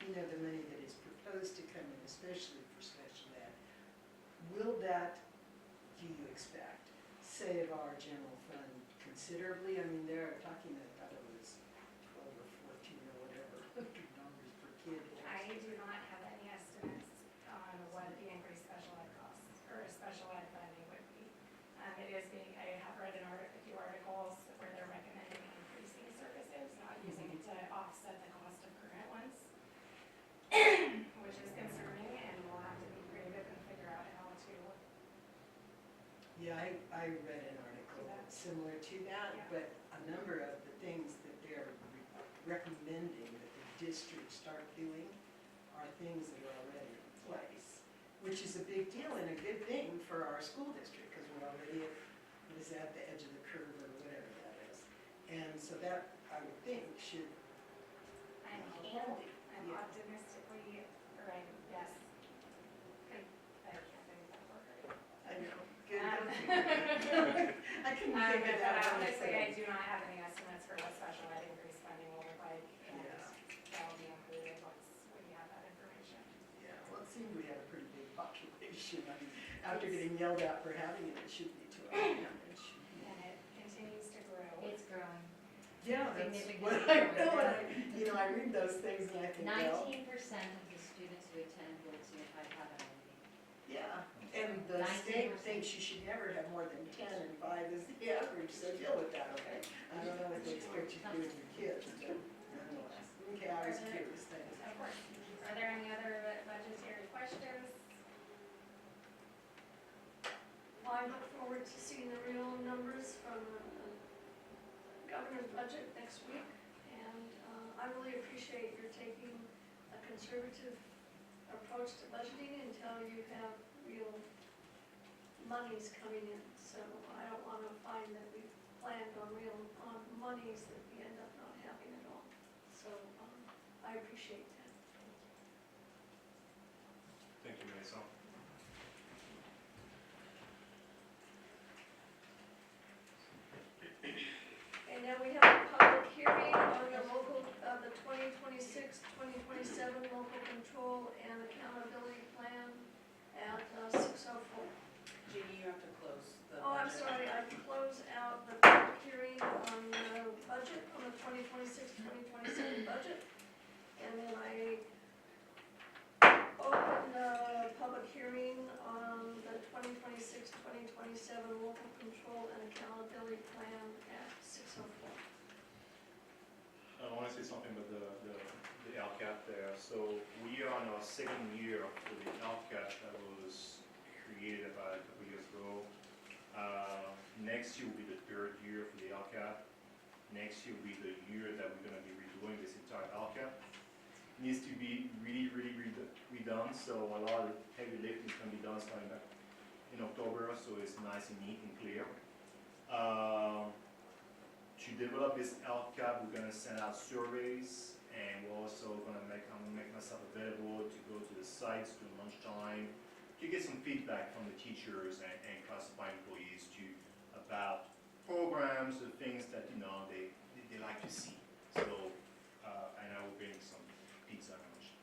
the money that is proposed to come in, especially for special ed, will that, do you expect, save our general fund considerably? I mean, they're talking, I thought it was 12 or 14 or whatever, numbers per kid. I do not have any estimates on what the increased special ed costs or special ed funding would be. I have read a few articles where they're recommending increasing services, not using it to offset the cost of current ones, which is concerning, and we'll have to be creative and figure out how to. Yeah, I read an article similar to that, Yeah. but a number of the things that they're recommending that the district start doing are things that are already in place, which is a big deal and a good thing for our school district, because we're already at the edge of the curve or whatever that is. And so that, I would think, should, I'm Yeah. optimistically, or I guess, I can't think of that word. I know, good, I couldn't think of that. But one honestly, I thing. do not have any estimates for what special ed increased funding will look like, and Yeah. that will be included once we have that information. Yeah, well, it seemed we had a pretty big population. I mean, after getting yelled at for having it, it should be to our advantage. And it continues to grow. It's growing. Yeah, that's Significantly what I growing. know, and I read those things and I think, well, 19% of the students who attend Willits Unified have an IEP. yeah. And the state 19%. thinks you should never have more than 10 and 5 is the average, so deal with that, okay? I don't know what they expect you to do with your kids, but nonetheless. Okay, I was curious, thanks. Of course. Are there any other budgetary questions? Well, I look forward to seeing the real numbers from the governor's budget next week, and I really appreciate your taking a conservative approach to budgeting until you have real monies coming in. So I don't want to find that we planned on monies that we end up not having at all. So I appreciate that. Thank you, Mason. And now we have a public hearing on the the 2026-2027 local control and accountability plan at 6:04. Jeannie, you have to close the. Oh, I'm budget. sorry, I close out the public hearing on the budget, on the 2026-2027 budget. And then I open the public hearing on the 2026-2027 local control and accountability plan at 6:04. I want to say something about the LCAP there. So we are in our second year for the LCAP that was created about a couple years ago. Next year will be the third year for the LCAP. Next year will be the year that we're going to be redoing this entire LCAP. It needs to be really redone, so a lot of heavy lifting is going to be done starting back in October, so it's nice and neat and clear. To develop this LCAP, we're going to send out surveys, and we're also going to I'm going to make myself available to go to the sites during lunchtime to get some feedback from the teachers and classified employees about programs, the things that they like to see. So, and I will bring some pizza and lunch.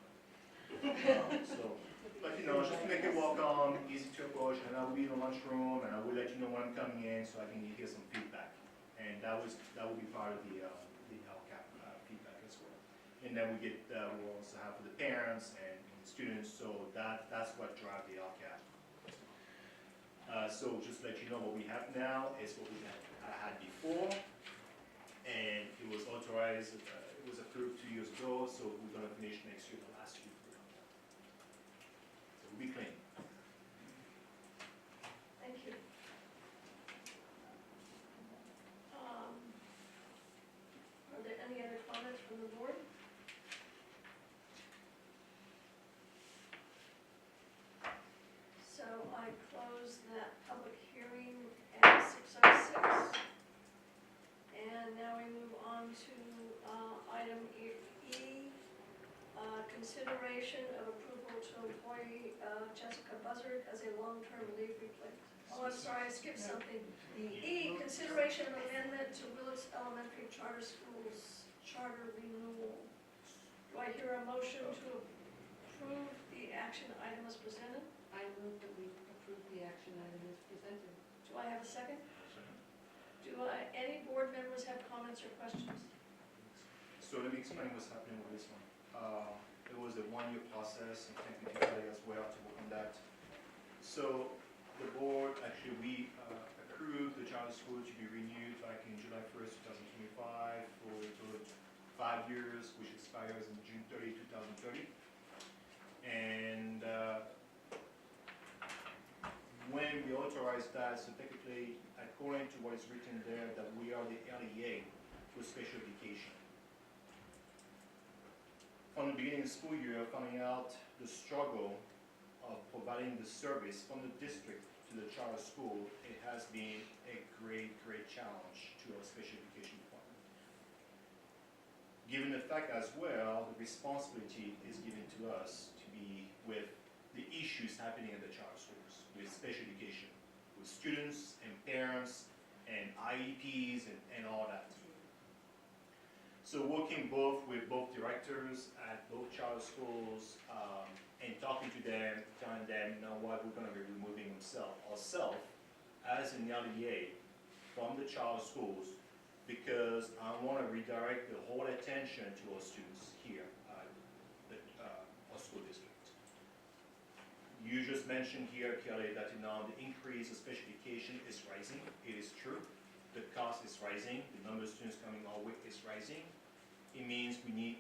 But just to make it welcome, easy to approach, and I will be in the lunchroom, and I will let you know when I'm coming in so I can hear some feedback. And that will be part of the LCAP feedback as well. And then we'll also have for the parents and students, so that's what drives the LCAP. So just let you know what we have now is what we had before, and it was authorized, it was approved 2 years ago, so we're going to finish next year, the last year for the LCAP. So we'll be clean. Thank you. Are there any other comments from the board? So I close that public hearing at 6:06. And now we move on to item E, consideration of approval to employ Jessica Buzzard as a long-term leave replacement. Oh, I'm sorry, I skipped something. E, consideration of amendment to Willits Elementary Charter Schools charter renewal. Do I hear a motion to approve the action item as presented? I move that we approve the action item as presented. Do I have a second? Second. Any board members have comments or questions? So let me explain what's happening with this one. It was a one-year process, and thank you to Kelly as well to work on that. So the board, actually, we approved the charter school to be renewed like in July 1st, 2025 for a total of 5 years, which expires in June 30, 2030. And when we authorized that, so technically, according to what is written there, that we are the LEA for special education. From the beginning of the school year, finding out the struggle of providing the service from the district to the charter school, it has been a great, great challenge to our special education department. Given the fact as well, the responsibility is given to us to be with the issues happening at the charter schools, with special education, with students and parents and IEPs and all that. So working both with both directors at both charter schools and talking to them, telling them, you know what, we're going to be removing ourselves as an LEA from the charter schools because I want to redirect the whole attention to our students here at our school district. You just mentioned here, Kelly, that the increase of special education is rising. It is true. The cost is rising. The number of students coming our way is rising. It means we need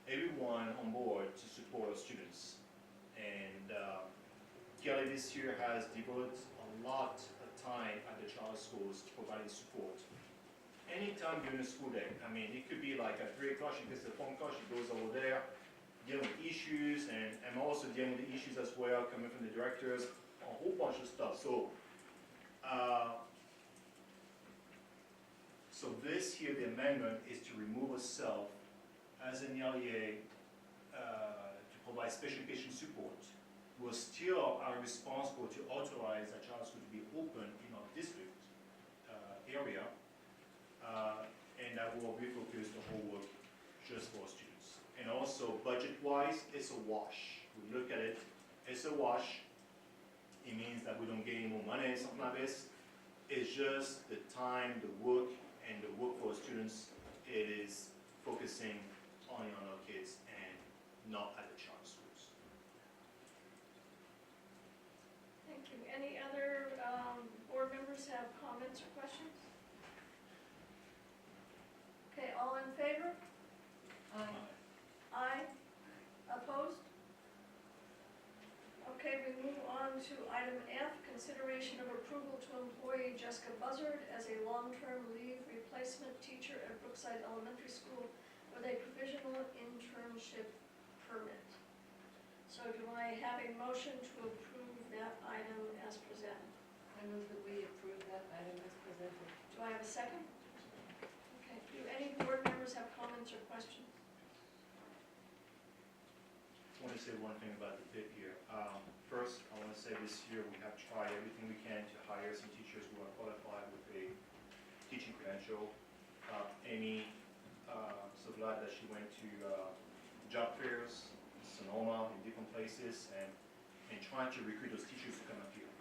everyone on board to support our students. And Kelly this year has devoted a lot of time at the charter schools to providing support. Anytime during the school day, I mean, it could be like at 3 o'clock, she gets the phone call, she goes over there, dealing with issues, and I'm also dealing with the issues as well, coming from the directors, a whole bunch of stuff. So this here, the amendment, is to remove itself as an LEA to provide special education support. We still are responsible to authorize that charter school to be open in our district area, and that will refocus the whole work just for our students. And also, budget-wise, it's a wash. We look at it, it's a wash. It means that we don't get any more money, something like this. It's just the time, the work, and the work for our students, it is focusing only on our kids and not at the charter schools. Thank you. Any other board members have comments or questions? Okay, all in favor? Aye. Opposed? Okay, we move on to item F, consideration of approval to employee Jessica Buzzard as a long-term leave replacement teacher at Brookside Elementary School with a provisional internship permit. So do I have a motion to approve that item as presented? I move that we approve that item as presented. Do I have a second? Okay, do any board members have comments or questions? I want to say one thing about the bid here. First, I want to say this year we have tried everything we can to hire some teachers who are qualified with a teaching credential. Amy, so glad that she went to job fairs, Sonoma, in different places, and trying to recruit those teachers to come up here.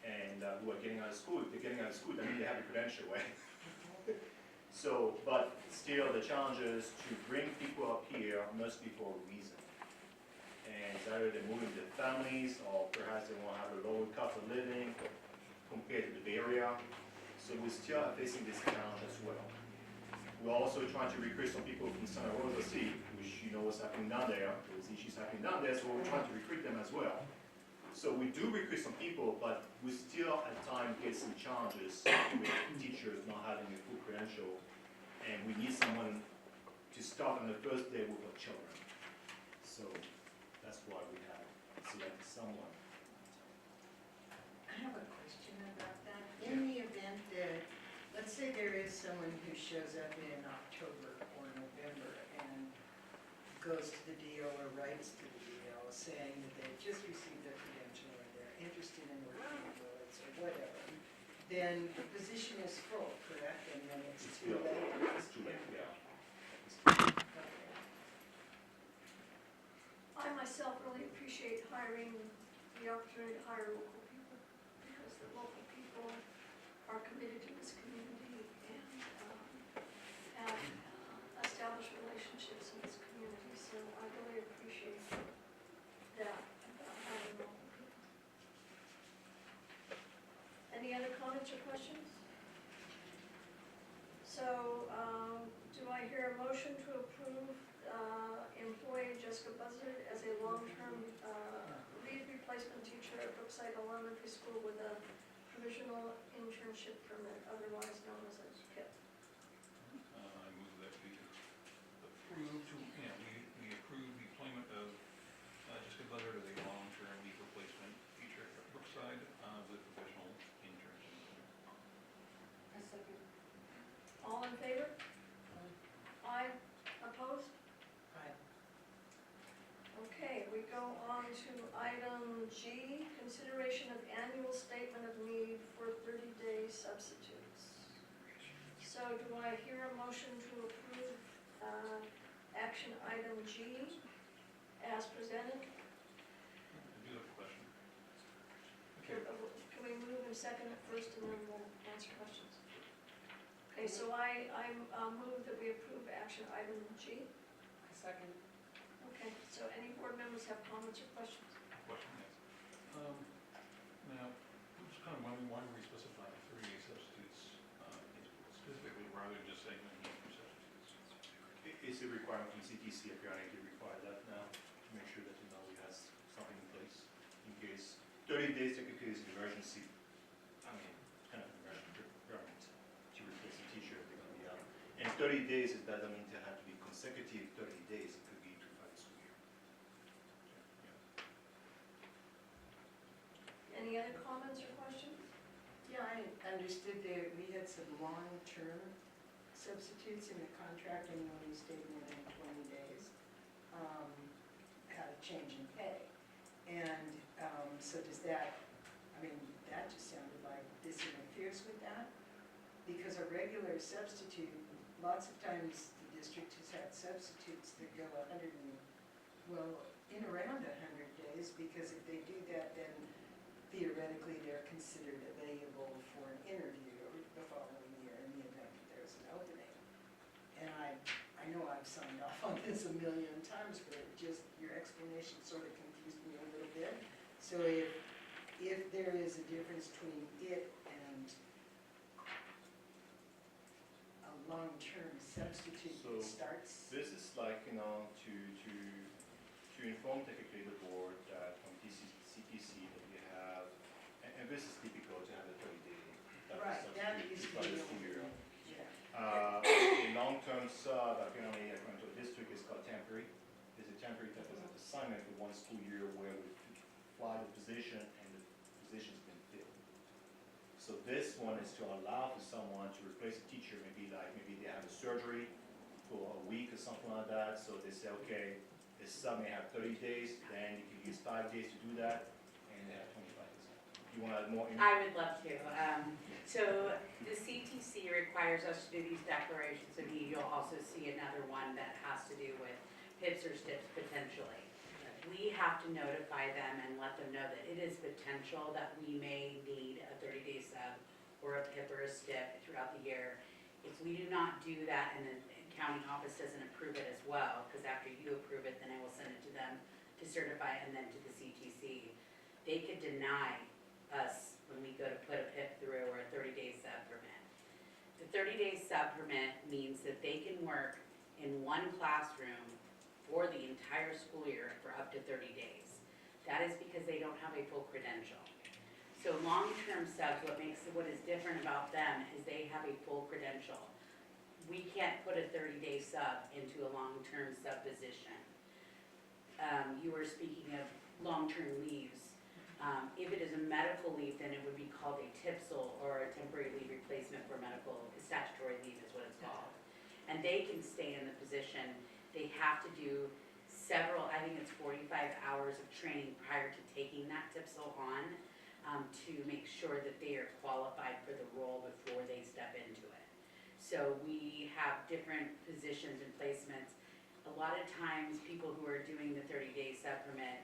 And who are getting out of school. If they're getting out of school, that means they have a credential, right? So, but still, the challenge is to bring people up here must be for a reason. And it's either they're moving their families, or perhaps they want to have a lower cost of living compared to the Bay Area. So we're still facing this challenge as well. We're also trying to recruit some people from Santa Rosa City, which you know what's happening down there. There's issues happening down there, so we're trying to recruit them as well. So we do recruit some people, but we still at times get some challenges with teachers not having a full credential. And we need someone to start on the first day with our children. So that's why we have selected someone. I have a question about that. In the event that, let's say there is someone who shows up in October or November and goes to the DO or writes to the DO saying that they've just received their credential or they're interested in working in Willits or whatever, then the position is full, correct? And then it's It's too filled. late? It's too late, yeah. Okay. I myself really appreciate hiring, the opportunity to hire local people, because the local people are committed to this community and have established relationships in this community, so I really appreciate that about hiring local people. Any other comments or questions? So, do I hear a motion to approve employee Jessica Buzzard as a long-term lead replacement teacher at Brookside Elementary School with a provisional internship permit, otherwise known as a PIP? I move that we approve we approve the employment of Jessica Buzzard as a long-term lead replacement teacher at Brookside with a professional internship. A second. All in favor? Aye. Opposed? Aye. Okay, we go on to item G, consideration of annual statement of need for 30-day substitutes. So do I hear a motion to approve action item G as presented? I do have a question. Can we move and second it first and then we'll answer questions? Okay, so I move that we approve action item G. A second. Okay, so any board members have comments or questions? Question, yes. Now, I'm just kind of wondering why we specify 30-day substitutes specifically rather than just saying we need 3 substitutes. It's a requirement from CTC, apparently they require that now, to make sure that he has something in place in case. 30 days technically is an emergency, I mean, kind of an emergency requirement to replace a teacher if they're gonna be out. And 30 days, it doesn't mean to have to be consecutive 30 days, it could be throughout the school year. Any other comments or questions? Yeah, I understood that we had some long-term substitutes in the contract and you only stayed more than 20 days. Had a change in pay. And so does that, I mean, that just sounded like this interferes with that? Because a regular substitute, lots of times the district has had substitutes that go in around 100 days, because if they do that, then theoretically they're considered available for an interview the following year in the event that there's an opening. And I know I've signed off on this a million times, but it just, your explanation sort of confused me a little bit. So if there is a difference between it and a long-term substitute So, that starts, This is like, to inform technically the board that from CTC that we have, and this is typical to have a 30-day. right, that used to be the school year. yeah. A long-term sub, apparently according to the district, is called temporary. It's a temporary type of assignment for 1 school year where we fly the position and the position's been filled. So this one is to allow for someone to replace a teacher, maybe they have a surgery for a week or something like that, so they say, okay, this sub may have 30 days, then you can use 5 days to do that, and they have 25 days. You want to add more? I would love to. So the CTC requires us to do these declarations of need. You'll also see another one that has to do with PIPs or STIPs potentially. We have to notify them and let them know that it is potential that we may need a 30-day sub or a PIP or a STIP throughout the year. If we do not do that and the county office doesn't approve it as well, because after you approve it, then I will send it to them to certify and then to the CTC. They could deny us when we go to put a PIP through or a 30-day sub permit. The 30-day sub permit means that they can work in one classroom for the entire school year for up to 30 days. That is because they don't have a full credential. So long-term subs, what is different about them is they have a full credential. We can't put a 30-day sub into a long-term sub position. You were speaking of long-term leaves. If it is a medical leave, then it would be called a TIPSL or a temporary leave replacement for medical, statutory leave is what it's called. And they can stay in the position. They have to do several, I think it's 45 hours of training prior to taking that TIPSL on to make sure that they are qualified for the role before they step into it. So we have different positions and placements. A lot of times, people who are doing the 30-day sub permit,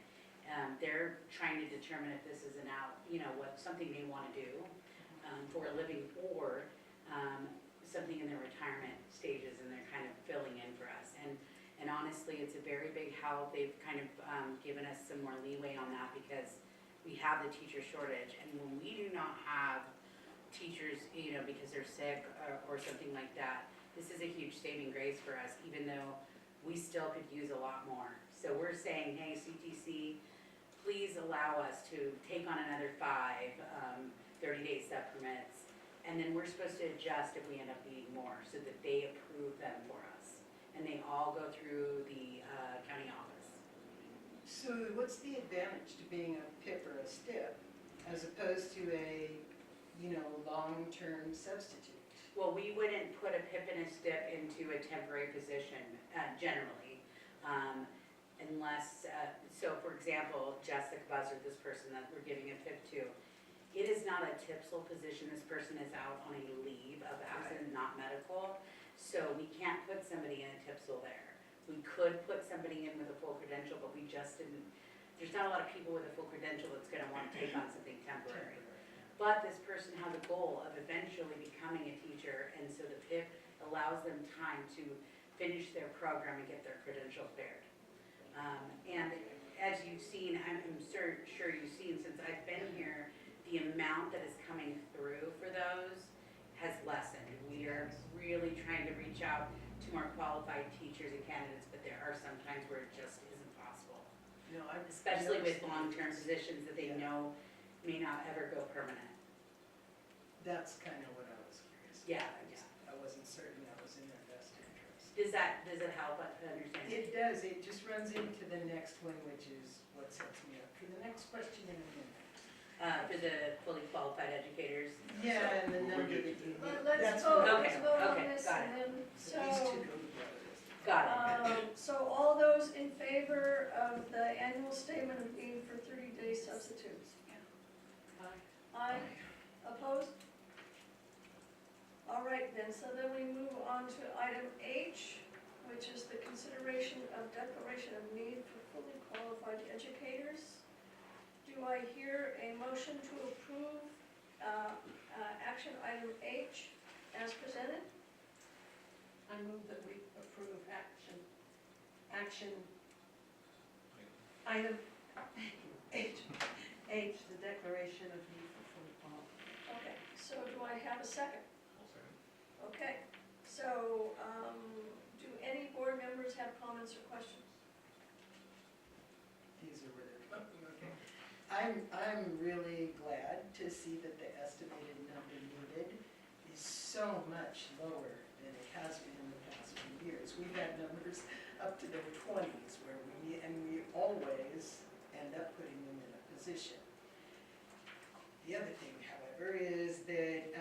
they're trying to determine if this is something they want to do for a living, or something in their retirement stages, and they're kind of filling in for us. And honestly, it's a very big help. They've kind of given us some more leeway on that because we have the teacher shortage. And when we do not have teachers, because they're sick or something like that, this is a huge saving grace for us, even though we still could use a lot more. So we're saying, hey, CTC, please allow us to take on another 5 30-day sub permits. And then we're supposed to adjust if we end up needing more, so that they approve them for us. And they all go through the county office. So what's the advantage to being a PIP or a STIP as opposed to a, long-term substitute? Well, we wouldn't put a PIP and a STIP into a temporary position generally, unless, so for example, Jessica Buzzard, this person that we're giving a PIP to, it is not a TIPSL position. This person is out on a leave of absence, not medical. So we can't put somebody in a TIPSL there. We could put somebody in with a full credential, but we just didn't, there's not a lot of people with a full credential that's gonna want to take on something temporary. But this person has a goal of eventually becoming a teacher, and so the PIP allows them time to finish their program and get their credentials bared. And as you've seen, I'm sure you've seen since I've been here, the amount that is coming through for those has lessened. We are really trying to reach out to more qualified teachers and candidates, but there are some times where it just isn't possible. No, Especially with long-term positions that they know may not ever go permanent. That's kind of what I was curious Yeah, about. I wasn't certain that was in their best interest. Does it help understand? It does, it just runs into the next one, which is what sets me up for the next question in a minute. For the fully qualified educators? Yeah, and the We'll number get that to you But need. let's That's vote, what- let's vote on okay, this, got and then, These so, two go together. Got it. so all those in favor of the annual statement of being for 30-day substitutes? Aye. Opposed? All right then, so then we move on to item H, which is the consideration of declaration of need for fully qualified educators. Do I hear a motion to approve action item H as presented? I move that we approve action item H, the declaration of need for fully qualified. Okay, so do I have a second? I'll second. Okay, so do any board members have comments or questions? These are where they're coming, okay. I'm really glad to see that the estimated number needed is so much lower than it has been in the past few years. We've had numbers up to the 20s where we always end up putting them in a position. The other thing, however, is that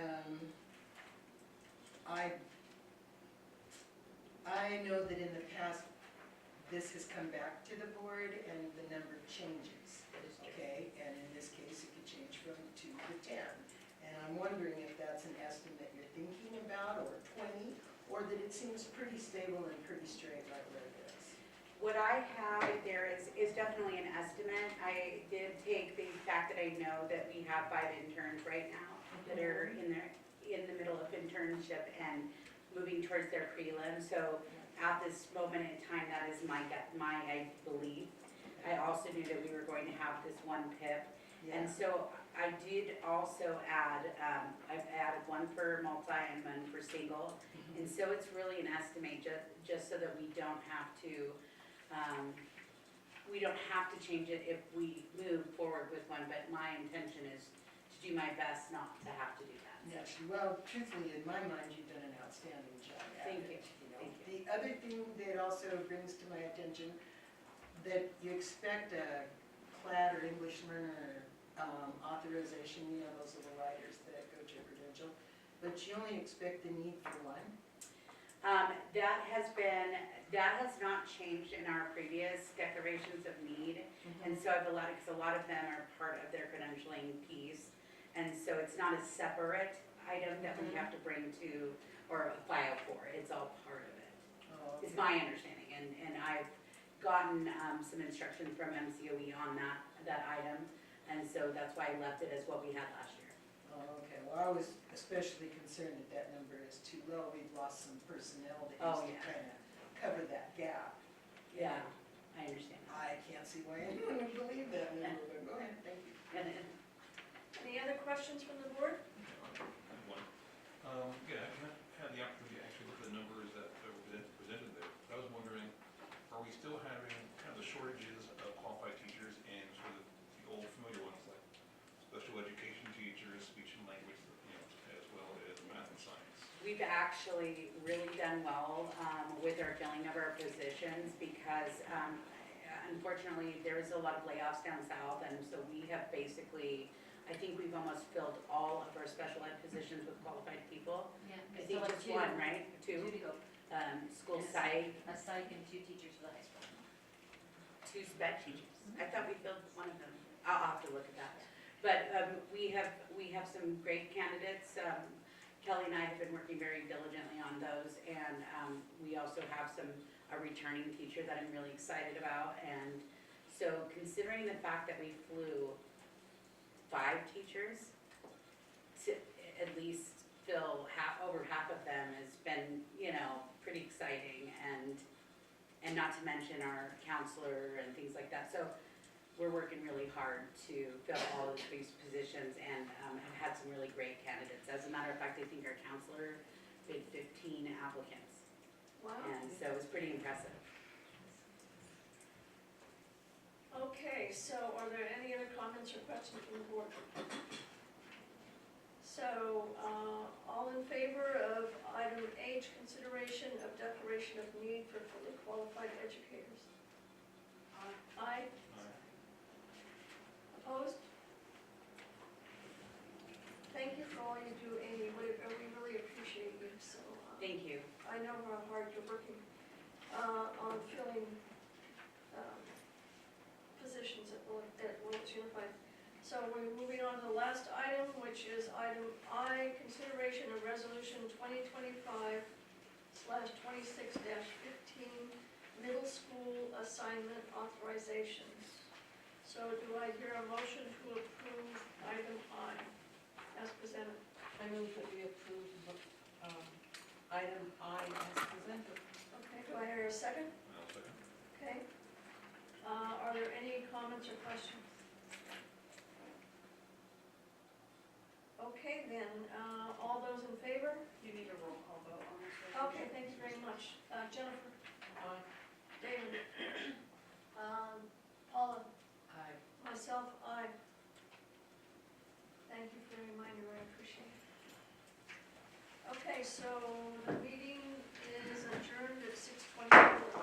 I know that in the past, this has come back to the board and the number changes, okay? And in this case, it could change from 2 to 10. And I'm wondering if that's an estimate you're thinking about, or 20, or that it seems pretty stable and pretty straight right where it is. What I have there is definitely an estimate. I did take the fact that I know that we have 5 interns right now that are in the middle of internship and moving towards their prelim. So at this moment in time, that is my belief. I also knew that we were going to have this one PIP. And so I did also add, I've added one for multi and one for single. And so it's really an estimate just so that we don't have to change it if we move forward with one. But my intention is to do my best not to have to do that. Yes, well, truthfully, in my mind, you've done an outstanding job at Thank it, you. know. Thank you. The other thing that also brings to my attention, that you expect a CLAD or English learner authorization, those little riders that go to a credential, but you only expect the need for one? That has not changed in our previous declarations of need. And so because a lot of them are part of their credentialing piece. And so not a separate item that we have to bring to, or file for, it's all part of it. Oh, Is okay. my understanding, and I've gotten some instruction from MCOE on that item, and so that's why I left it as what we had last year. Oh, okay, well, I was especially concerned that that number is too low. We've lost some personnel that Oh, used to yeah. kind of cover that gap. Yeah, I understand. I can't see why anyone would believe that number, but go ahead, thank you. And Any other questions from the board? One. Yeah, I haven't had the opportunity to actually look at the numbers that were presented there. I was wondering, are we still having kind of the shortages of qualified teachers in sort of the old familiar ones like special education teachers, speech and language, as well as math and science? we've actually really done well with our filling of our positions because unfortunately, there is a lot of layoffs down south, and so we have basically, I think we've almost filled all of our special ed positions with qualified people. Yeah, I we think still have just two. one, right? Two Two? to go. School And psych, A psych and 2 teachers for the high school. 2 sped teachers. I thought we filled one of them. I'll have to look at that. But we have some great candidates. Kelly and I have been working very diligently on those, and we also have a returning teacher that I'm really excited about. And so considering the fact that we flew 5 teachers to at least fill over half of them has been, pretty exciting, and not to mention our counselor and things like that. So we're working really hard to fill all of these positions and have had some really great candidates. As a matter of fact, I think our counselor did 15 applicants. Wow. And so it was pretty impressive. Okay, so are there any other comments or questions from the board? So, all in favor of item H, consideration of declaration of need for fully qualified educators? Aye. Opposed? Thank you for all you do, Amy, we really appreciate you, so. Thank you. I know how hard you're working on filling positions at Willits Unified. So we're moving on to the last item, which is item I, consideration of resolution 2025/26-15, middle school assignment authorizations. So do I hear a motion to approve item I as presented? I move that we approve item I as presented. Okay, do I hear a second? I'll second. Okay. Are there any comments or questions? Okay, then, all those in favor? You need a roll call vote on this. Okay, thank you very much. Jennifer? Aye. David? Paula? Aye. Myself, aye. Thank you for the reminder, I appreciate it. Okay, so the meeting is adjourned at 6:24.